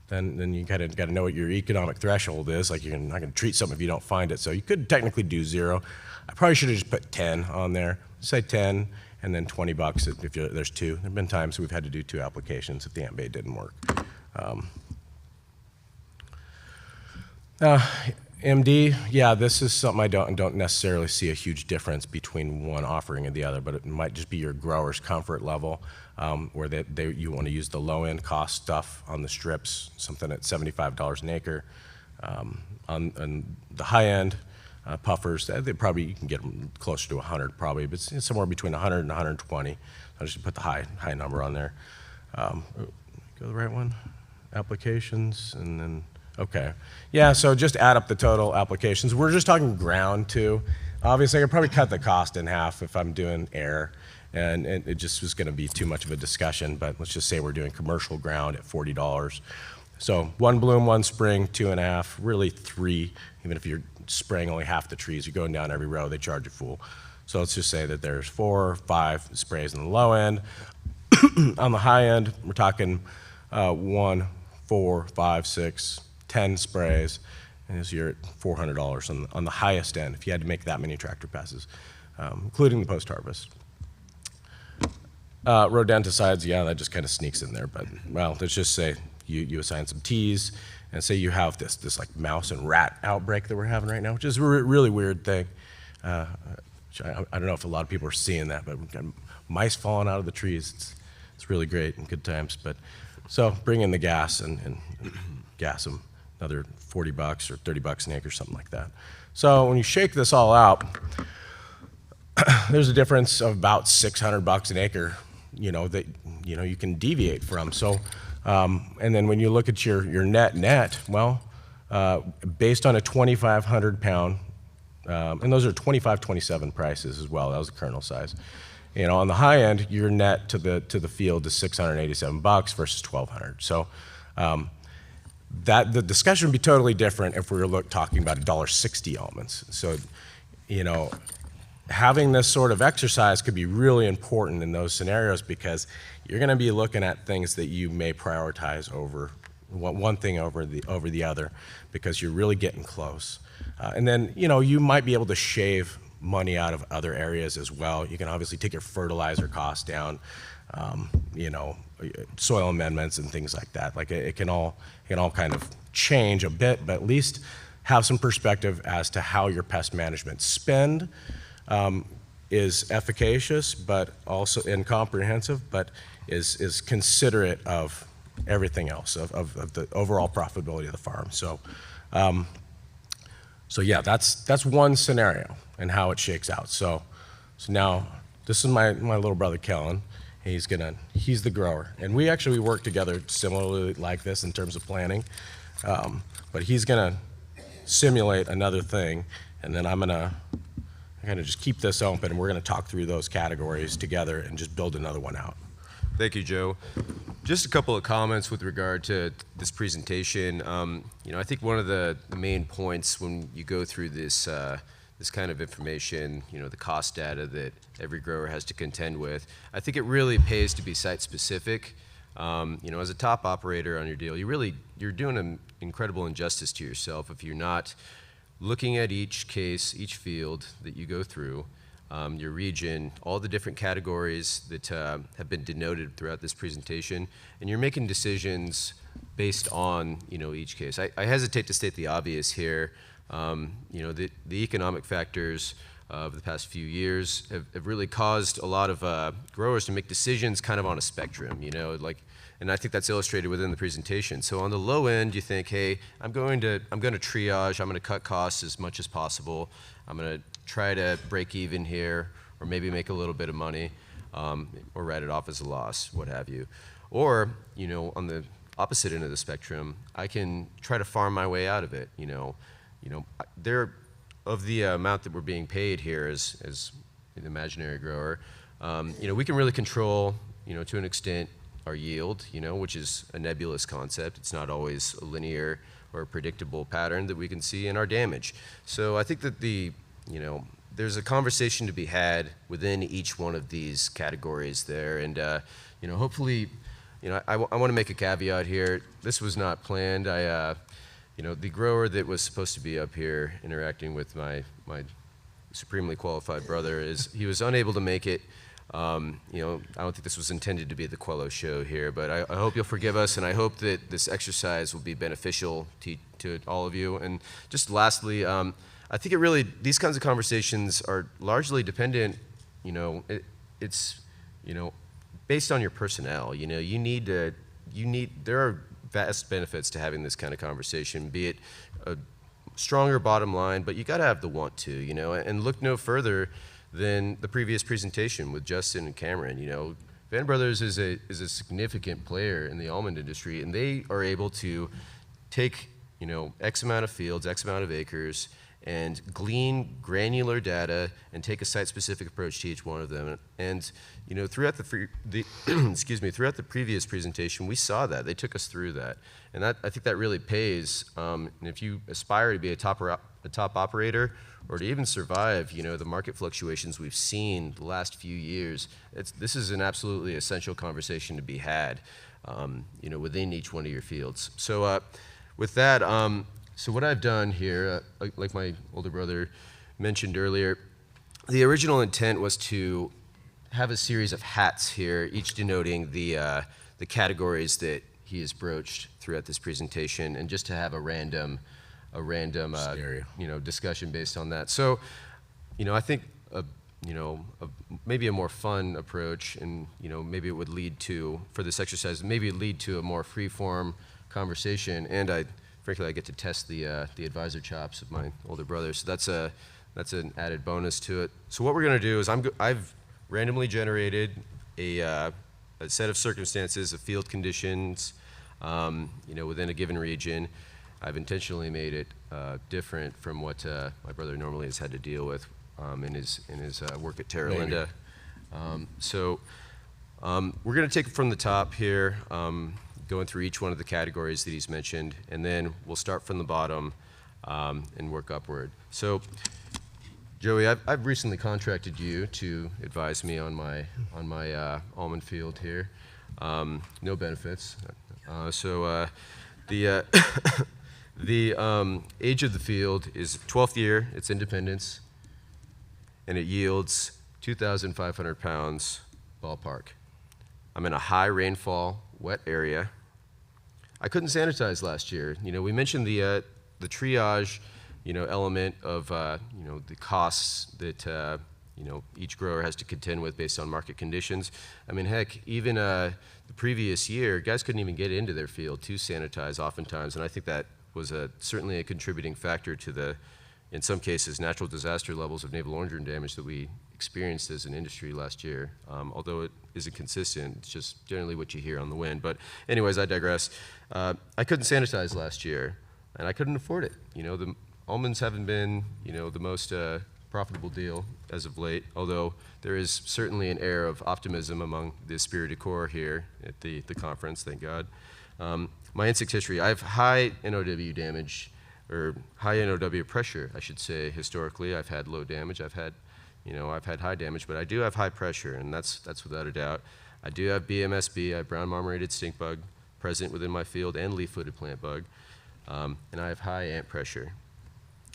then you kind of got to know what your economic threshold is. Like, you're not going to treat something if you don't find it. So you could technically do 0. I probably should have just put 10 on there. Say 10, and then $20 if there's 2. There have been times we've had to do 2 applications if the ant bait didn't work. MD, this is something I don't necessarily see a huge difference between one offering and the other, but it might just be your grower's comfort level, where you want to use the low-end cost stuff on the strips, something at $75 an acre. On the high-end puffers, you can get them closer to 100 probably, but it's somewhere between 100 and 120. I'll just put the high number on there. Go the right one? Applications, and then, okay. So just add up the total applications. We're just talking ground too. Obviously, I could probably cut the cost in half if I'm doing air, and it just was gonna be too much of a discussion, but let's just say we're doing commercial ground at $40. So 1 bloom, 1 spring, 2.5, really 3, even if you're spraying only half the trees, you're going down every row, they charge you full. So let's just say that there's 4 or 5 sprays on the low end. On the high end, we're talking 1, 4, 5, 6, 10 sprays, and so you're at $400 on the highest end if you had to make that many tractor passes, including the post-harvest. Rodenticides, that just kind of sneaks in there, but well, let's just say you assign some T's, and say you have this like mouse and rat outbreak that we're having right now, which is a really weird thing. I don't know if a lot of people are seeing that, but we've got mice falling out of the trees. It's really great and good times, but so bring in the gas and gas them another $40 or $30 an acre, something like that. So when you shake this all out, there's a difference of about $600 an acre, that you can deviate from. So, and then when you look at your net, well, based on a 2,500 pound, and those are 25, 27 prices as well. That was the kernel size. On the high end, your net to the field is $687 versus $1,200. So that the discussion would be totally different if we were talking about $1.60 almonds. So, having this sort of exercise could be really important in those scenarios, because you're going to be looking at things that you may prioritize over one thing over the other, because you're really getting close. And then, you might be able to shave money out of other areas as well. You can obviously take your fertilizer costs down, soil amendments and things like that. Like it can all kind of change a bit, but at least have some perspective as to how your pest management spend is efficacious, but also incomprehensive, but is considerate of everything else, of the overall profitability of the farm. So, that's one scenario and how it shakes out. So now this is my little brother Kellen, He's the grower. And we actually work together similarly like this in terms of planning. But he's gonna simulate another thing, and then I'm gonna just keep this open, and we're gonna talk through those categories together and just build another one out. Thank you, Joe. Just a couple of comments with regard to this presentation. I think one of the main points when you go through this this kind of information, the cost data that every grower has to contend with, I think it really pays to be site specific. As a top operator on your deal, you're doing an incredible injustice to yourself if you're not looking at each case, each field that you go through, your region, all the different categories that have been denoted throughout this presentation, and you're making decisions based on each case. I hesitate to state the obvious here. The economic factors of the past few years have really caused a lot of growers to make decisions kind of on a spectrum, and I think that's illustrated within the presentation. So on the low end, you think, hey, I'm going to triage, I'm going to cut costs as much as possible, I'm going to try to break even here, or maybe make a little bit of money, or write it off as a loss, what have you. Or, on the opposite end of the spectrum, I can try to farm my way out of it. There, of the amount that we're being paid here as an imaginary grower, we can really control, to an extent, our yield, which is a nebulous concept. It's not always a linear or a predictable pattern that we can see in our damage. So I think that there's a conversation to be had within each one of these categories there, and hopefully, I want to make a caveat here. This was not planned. The grower that was supposed to be up here interacting with my supremely qualified brother he was unable to make it. I don't think this was intended to be the Quello show here, but I hope you'll forgive us, and I hope that this exercise will be beneficial to all of you. And just lastly, I think these kinds of conversations are largely dependent, it's based on your personnel. There are vast benefits to having this kind of conversation, be it a stronger bottom line, but you got to have the want to, and look no further than the previous presentation with Justin and Cameron. Van Brothers is a significant player in the almond industry, and they are able to take, X amount of fields, X amount of acres, and glean granular data and take a site-specific approach to each one of them. And throughout throughout the previous presentation, we saw that they took us through that, and I think that really pays. And if you aspire to be a top operator, or to even survive, the market fluctuations we've seen the last few years, this is an absolutely essential conversation to be had, within each one of your fields. So with that, so what I've done here, like my older brother mentioned earlier, the original intent was to have a series of hats here, each denoting the categories that he has broached throughout this presentation, and just to have a random discussion based on that. So, I think maybe a more fun approach, and maybe it would lead to, for this exercise, maybe it'd lead to a more free-form conversation. And frankly, I get to test the advisor chops of my older brother, so that's an added bonus to it. So what we're going to do is I've randomly generated a set of circumstances, of field conditions, within a given region. I've intentionally made it different from what my brother normally has had to deal with in his work at Terra Linda. So we're going to take it from the top here, going through each one of the categories that he's mentioned, and then we'll start from the bottom and work upward. So, Joey, I've recently contracted you to advise me on my almond field here. No benefits. The age of the field is 12th year, it's independence, and it yields 2,500 pounds ballpark. I'm in a high rainfall, wet area. I couldn't sanitize last year. We mentioned the triage, element of, the costs that, each grower has to contend with based on market conditions. I mean, heck, even the previous year, guys couldn't even get into their field to sanitize oftentimes, and I think that was certainly a contributing factor to in some cases, natural disaster levels of navel orange worm damage that we experienced as an industry last year. Although it isn't consistent, it's just generally what you hear on the wind. But anyways, I digress. I couldn't sanitize last year, and I couldn't afford it. The almonds haven't been, the most profitable deal as of late, although there is certainly an air of optimism among the spirited core here at the conference, thank God. My insect history, I have high NOW damage, or high NOW pressure, I should say, historically. I've had low damage, I've had high damage, but I do have high pressure, and that's without a doubt. I do have BMSB, I have brown marmorated stink bug present within my field, and leaf-footed plant bug, and I have high ant pressure.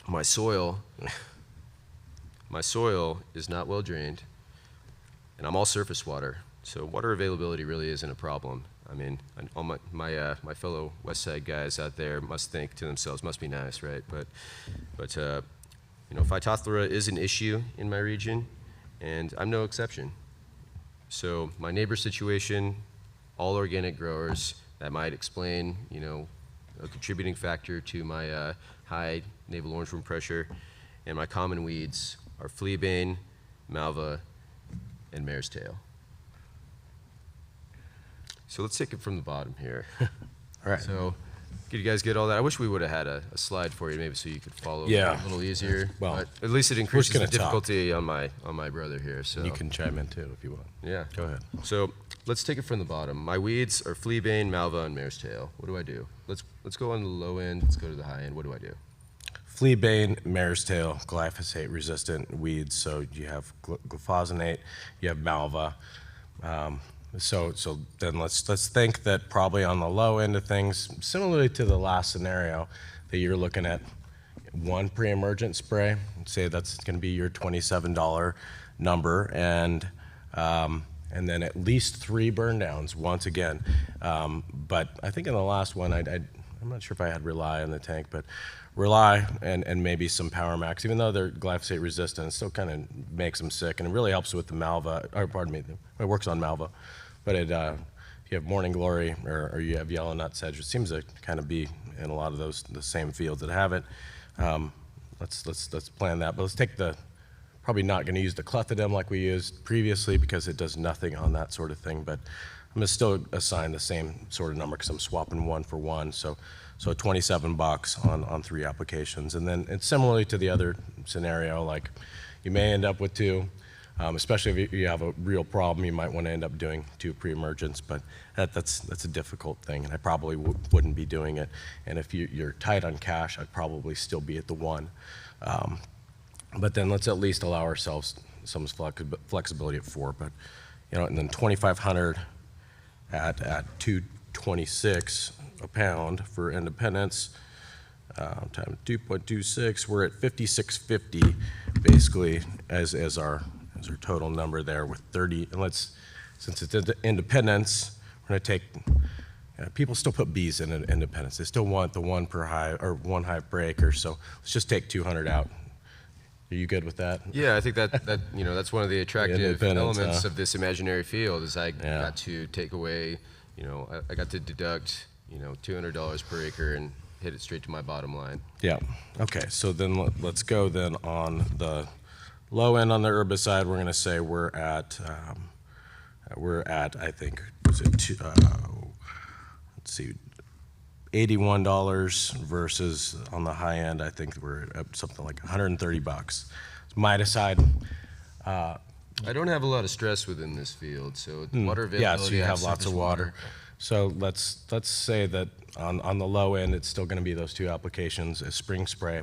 My soil is not well drained, and I'm all surface water, so water availability really isn't a problem. I mean, all my fellow West Side guys out there must think to themselves, must be nice, right? But Phytophthora is an issue in my region, and I'm no exception. So my neighbor situation, all organic growers, that might explain, a contributing factor to my high navel orangeworm pressure, and my common weeds are fleabane, malva, and mare's tail. So let's take it from the bottom here. All right. So, did you guys get all that? I wish we would have had a slide for you, maybe, so you could follow Yeah. a little easier. Well, but at least it increases the gonna talk. difficulty on my brother here. So You can chime in too if you want. yeah. Go ahead. So let's take it from the bottom. My weeds are fleabane, malva, and mare's tail. What do I do? Let's go on the low end. Let's go to the high end. What do I do? Fleabane, mare's tail, glyphosate-resistant weeds. So you have glyphosate, you have malva. So then let's think that probably on the low end of things, similarly to the last scenario, that you're looking at one pre-emergent spray. Say that's going to be your $27 number, and then at least 3 burn downs once again. But I think in the last one, I'm not sure if I had Rely in the tank, but Rely and maybe some Power Max, even though they're glyphosate resistant, it still kind of makes them sick, and it really helps with the malva, or pardon me, it works on malva. But if you have Morning Glory or you have Yellow Nut Sedge, it seems to kind of be in a lot of the same fields that have it. Let's plan that, but let's take probably not going to use the clethodim like we used previously because it does nothing on that sort of thing, but I'm going to still assign the same sort of number because I'm swapping 1 for 1, so $27 on 3 applications. And then it's similarly to the other scenario, like you may end up with 2, especially if you have a real problem, you might want to end up doing 2 pre-emergents, but that's a difficult thing, and I probably wouldn't be doing it. And if you're tight on cash, I'd probably still be at the 1. But then let's at least allow ourselves some flexibility at 4. But and then 2,500 at $2.26 a pound for independence, times 2.26, we're at $56.50 basically as our total number there with 30. And since it's independence, we're going to take. People still put B's in independence. They still want the 1 per hive or 1 hive per acre. So let's just take 200 out. Are you good with that? Yeah, I think that that's one of the attractive elements huh? of this imaginary field is I got to take away, I got to deduct, $200 per acre and hit it straight to my bottom line. Yeah. Okay. So then let's go then on the low end on the herbicide. We're going to say we're at I think was it let's see, $81 versus on the high end, I think we're at something like $130. Miticide. I don't have a lot of stress within this field, so water availability. Yeah, so you have surface lots of water. So let's say that on the low end, it's still going to be those 2 applications, a spring spray.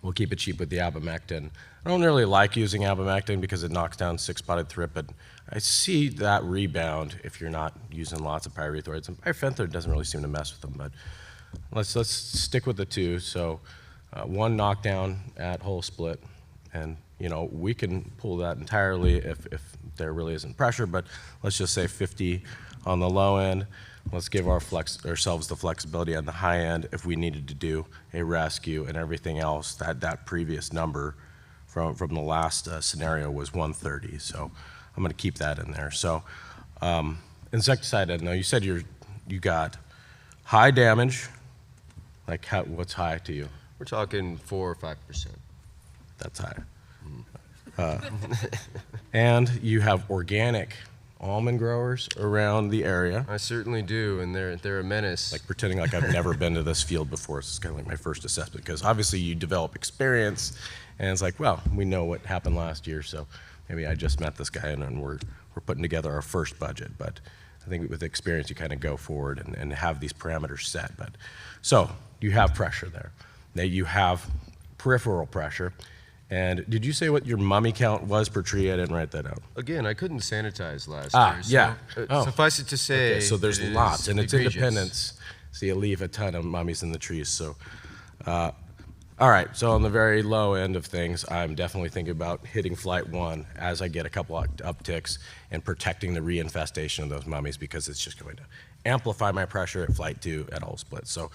We'll keep it cheap with the abamectin. I don't really like using abamectin because it knocks down 6-spotted thrip, but I see that rebound if you're not using lots of pyrethroids. And pyrethroid doesn't really seem to mess with them, but let's stick with the 2. So 1 knockdown at whole split, and we can pull that entirely if there really isn't pressure, but let's just say 50 on the low end. Let's give ourselves the flexibility on the high end if we needed to do a rescue and everything else. That previous number from the last scenario was 130, so I'm going to keep that in there. So insecticide, Edna, you said you got high damage. Like what's high to you? We're talking 4 or 5%. That's high. And you have organic almond growers around the area. I certainly do, and they're a menace. Like pretending like I've never been to this field before. It's kind of like my first assessment, because obviously you develop experience, and it's like, well, we know what happened last year, so maybe I just met this guy and we're putting together our first budget. But I think with experience, you kind of go forward and have these parameters set. But so you have pressure there. Now you have peripheral pressure. And did you say what your mummy count was per tree? I didn't write that out. Again, I couldn't sanitize last year. Yeah. Oh. Suffice it to say, Okay, so there's it lots, is and it's egregious. Independence, so you leave a ton of mummies in the trees. So, all right, so on the very low end of things, I'm definitely thinking about hitting flight 1 as I get a couple upticks and protecting the reinfestation of those mummies, because it's just going to amplify my pressure at flight 2 at all splits. So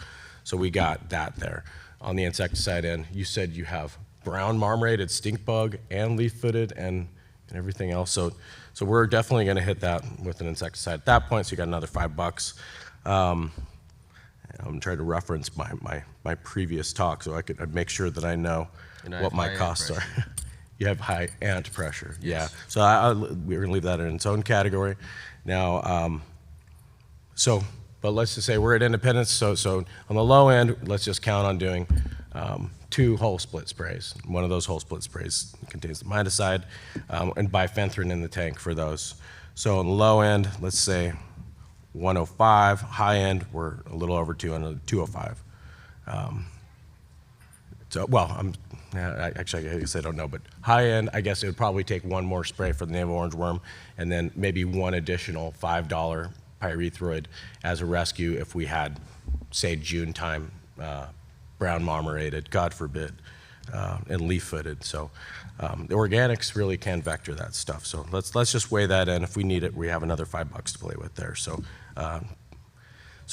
we got that there. On the insecticide end, you said you have brown marmorated stink bug and leaf-footed and everything else. So we're definitely going to hit that with an insecticide at that point. So you got another $5. I'm trying to reference my previous talk so I'd make sure that I know what my costs are. You have high ant pressure. Yes. Yeah. So we're going to leave that in its own category. Now, but let's just say we're at Independence. So on the low end, let's just count on doing 2 whole split sprays. One of those whole split sprays contains the miticide and bifenthrin in the tank for those. So on the low end, let's say 105. High end, we're a little over 205. Actually, I guess I don't know, but high end, I guess it would probably take one more spray for the navel orange worm, and then maybe one additional $5 pyrethroid as a rescue if we had, say, June time brown marmorated, God forbid, and leaf-footed. So the organics really can vector that stuff. So let's just weigh that in. If we need it, we have another $5 to play with there. So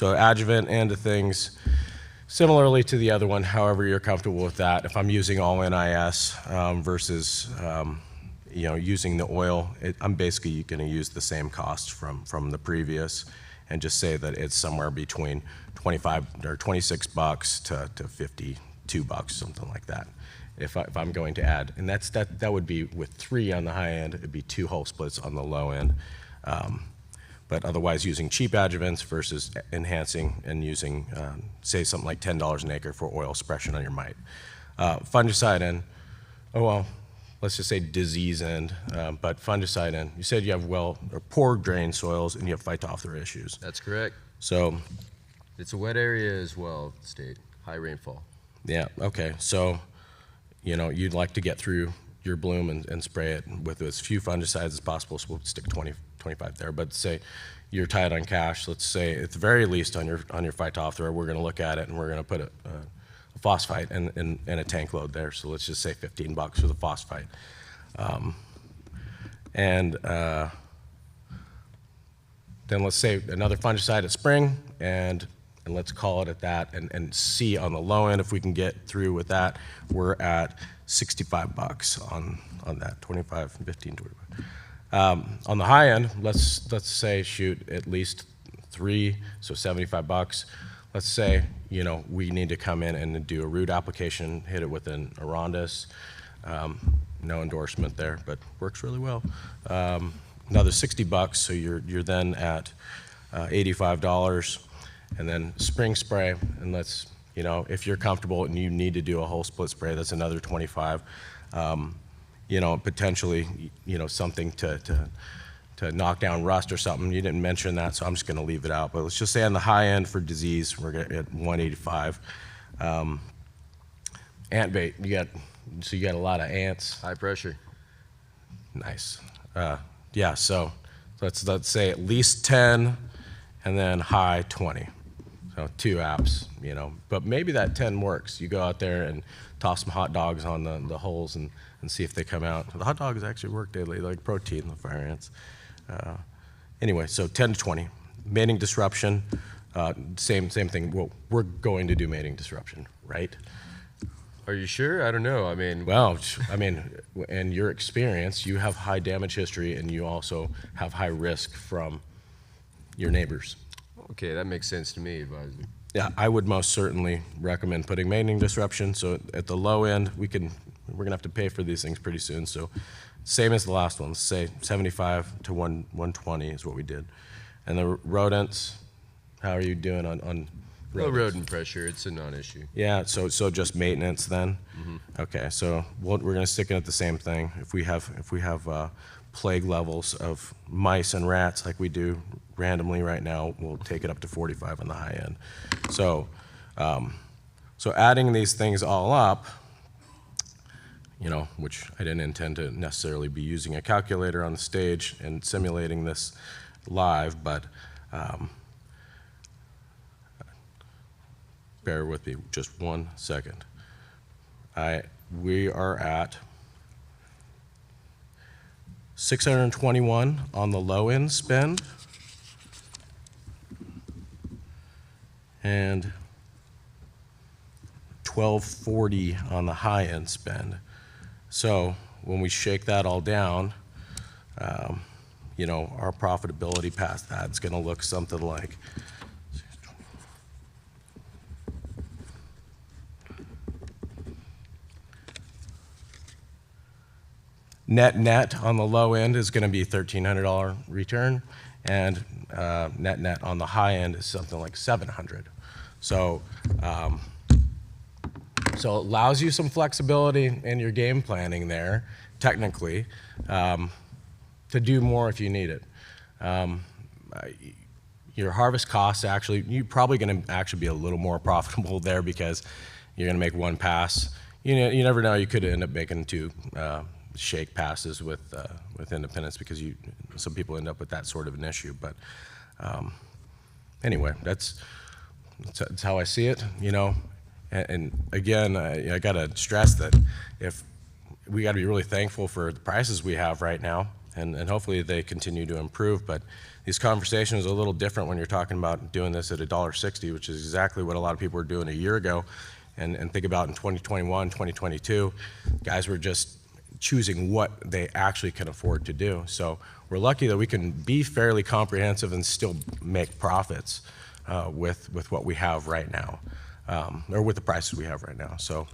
adjuvant end of things, similarly to the other one, however you're comfortable with that. If I'm using all NIS versus using the oil, I'm basically going to use the same cost from the previous, and just say that it's somewhere between $25 or $26 to $52, something like that. If I'm going to add, and that would be with 3 on the high end, it'd be 2 whole splits on the low end. But otherwise, using cheap adjuvants versus enhancing and using, say, something like $10 an acre for oil suppression on your mite. Fungicide end, let's just say disease end, but fungicide end. You said you have poor drained soils and you have Phytophthora issues. That's correct. So It's a wet area as well, state, high rainfall. yeah, okay. So you'd like to get through your bloom and spray it with as few fungicides as possible. So we'll stick 25 there. But say you're tight on cash. Let's say at the very least on your Phytophthora, we're going to look at it and we're going to put a phosphite and a tank load there. So let's just say $15 for the phosphite. Then let's say another fungicide at spring, and let's call it at that, and see on the low end if we can get through with that. We're at $65 on that, 25, 15, 25. On the high end, let's say shoot at least 3, so $75. Let's say we need to come in and do a root application, hit it with an Arondis. No endorsement there, but works really well. Another $60, so you're then at $85, and then spring spray, and let's if you're comfortable and you need to do a whole split spray, that's another $25. Potentially something to knock down rust or something. You didn't mention that, so I'm just going to leave it out. But let's just say on the high end for disease, we're at $185. Ant bait, you got a lot of ants. High pressure. Nice. Yeah, so let's say at least 10 and then high 20. So 2 apps, But maybe that 10 works. You go out there and toss some hot dogs on the holes and see if they come out. The hot dogs actually work daily, like protein, the fire ants. Anyway, so 10 to 20. Mating disruption, same thing. Well, we're going to do mating disruption, right? Are you sure? I don't know. In your experience, you have high damage history and you also have high risk from your neighbors. Okay, that makes sense to me, advisor. Yeah, I would most certainly recommend putting mating disruption. So at the low end, we can We're gonna have to pay for these things pretty soon. So same as the last one, say 75 to 120 is what we did. And the rodents, how are you doing on Low rodents? rodent pressure, it's a non-issue. Yeah, so just maintenance then? Okay, so we're gonna stick in at the same thing. If we have plague levels of mice and rats like we do randomly right now, we'll take it up to 45 on the high end. So, so adding these things all up, you know, which I didn't intend to necessarily be using a calculator on the stage and simulating this live, but bear with me just 1 second. We are at 621 on the low end spend and 1240 on the high end spend. So when we shake that all down, you know, our profitability past that's going to look something like net on the low end is going to be $1,300 return, and net on the high end is something like $700. So so it allows you some flexibility in your game planning there, technically, to do more if you need it. Your harvest costs actually, you're probably going to actually be a little more profitable there because you're going to make one pass. You know, you never know, you could end up making two shake passes with independence because some people end up with that sort of an issue. But anyway, that's how I see it, you know. And again, I got to stress that if we got to be really thankful for the prices we have right now, and hopefully they continue to improve. But these conversations are a little different when you're talking about doing this at $1.60, which is exactly what a lot of people were doing a year ago. And think about in 2021, 2022, guys were just choosing what they actually can afford to do. So we're lucky that we can be fairly comprehensive and still make profits with what we have right now, or with the prices we have right now. So,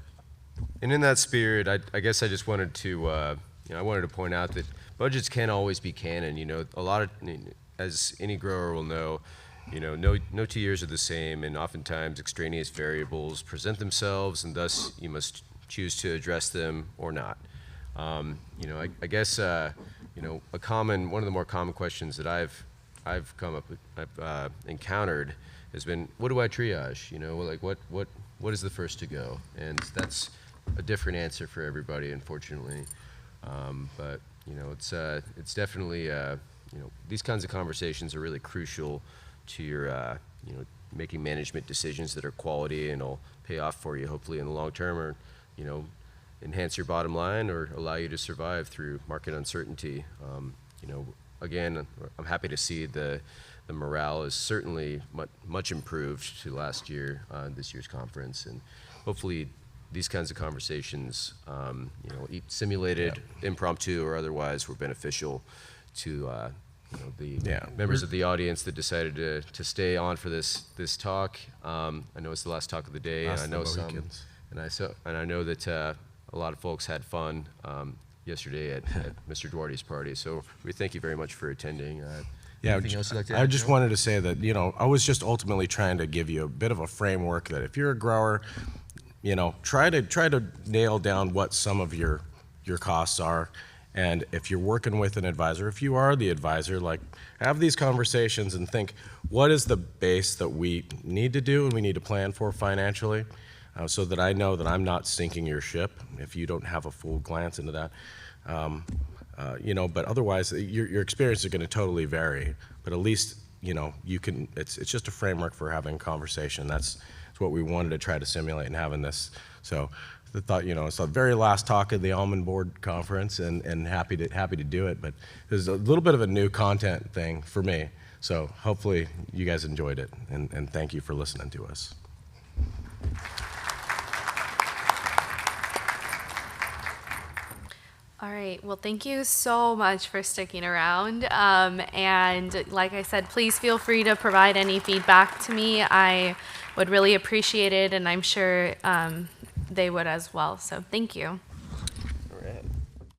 And in that spirit, I guess I just wanted to, you know, I wanted to point out that budgets can't always be canon. You know, a lot of, as any grower will know, you know, no 2 years are the same, and oftentimes extraneous variables present themselves, and thus you must choose to address them or not. You know, I guess, you know, one of the more common questions that I've encountered has been, what do I triage? You know, like what is the first to go? And that's a different answer for everybody, unfortunately. But you know, it's definitely, you know, these kinds of conversations are really crucial to your, you know, making management decisions that are quality and will pay off for you, hopefully in the long term, or, you know, enhance your bottom line or allow you to survive through market uncertainty. You know, again, I'm happy to see the morale is certainly much improved to last year, this year's conference, and hopefully these kinds of conversations, you know, simulated, impromptu or otherwise, were beneficial to you know, the members of the audience that decided to stay on for this talk. I know it's the last talk of the day, and I know and I know that a lot of folks had fun yesterday at Mr. Duarte's party. So we thank you very much for attending. Anything else you'd like to add, I just Joe? wanted to say that, you know, I was just ultimately trying to give you a bit of a framework that if you're a grower, you know, try to nail down what some of your costs are. And if you're working with an advisor, if you are the advisor, like, have these conversations and think, what is the base that we need to do and we need to plan for financially, so that I know that I'm not sinking your ship if you don't have a full glance into that. You know, but otherwise, your experience is going to totally vary. But at least, you know, you can. It's just a framework for having conversation. That's what we wanted to try to simulate in having this. So I thought, you know, it's the very last talk of the Almond Board Conference, and happy to do it. But there's a little bit of a new content thing for me. So hopefully you guys enjoyed it, and thank you for listening to us. All right. Well, thank you so much for sticking around. And like I said, please feel free to provide any feedback to me. I would really appreciate it, and I'm sure they would as well. So thank you.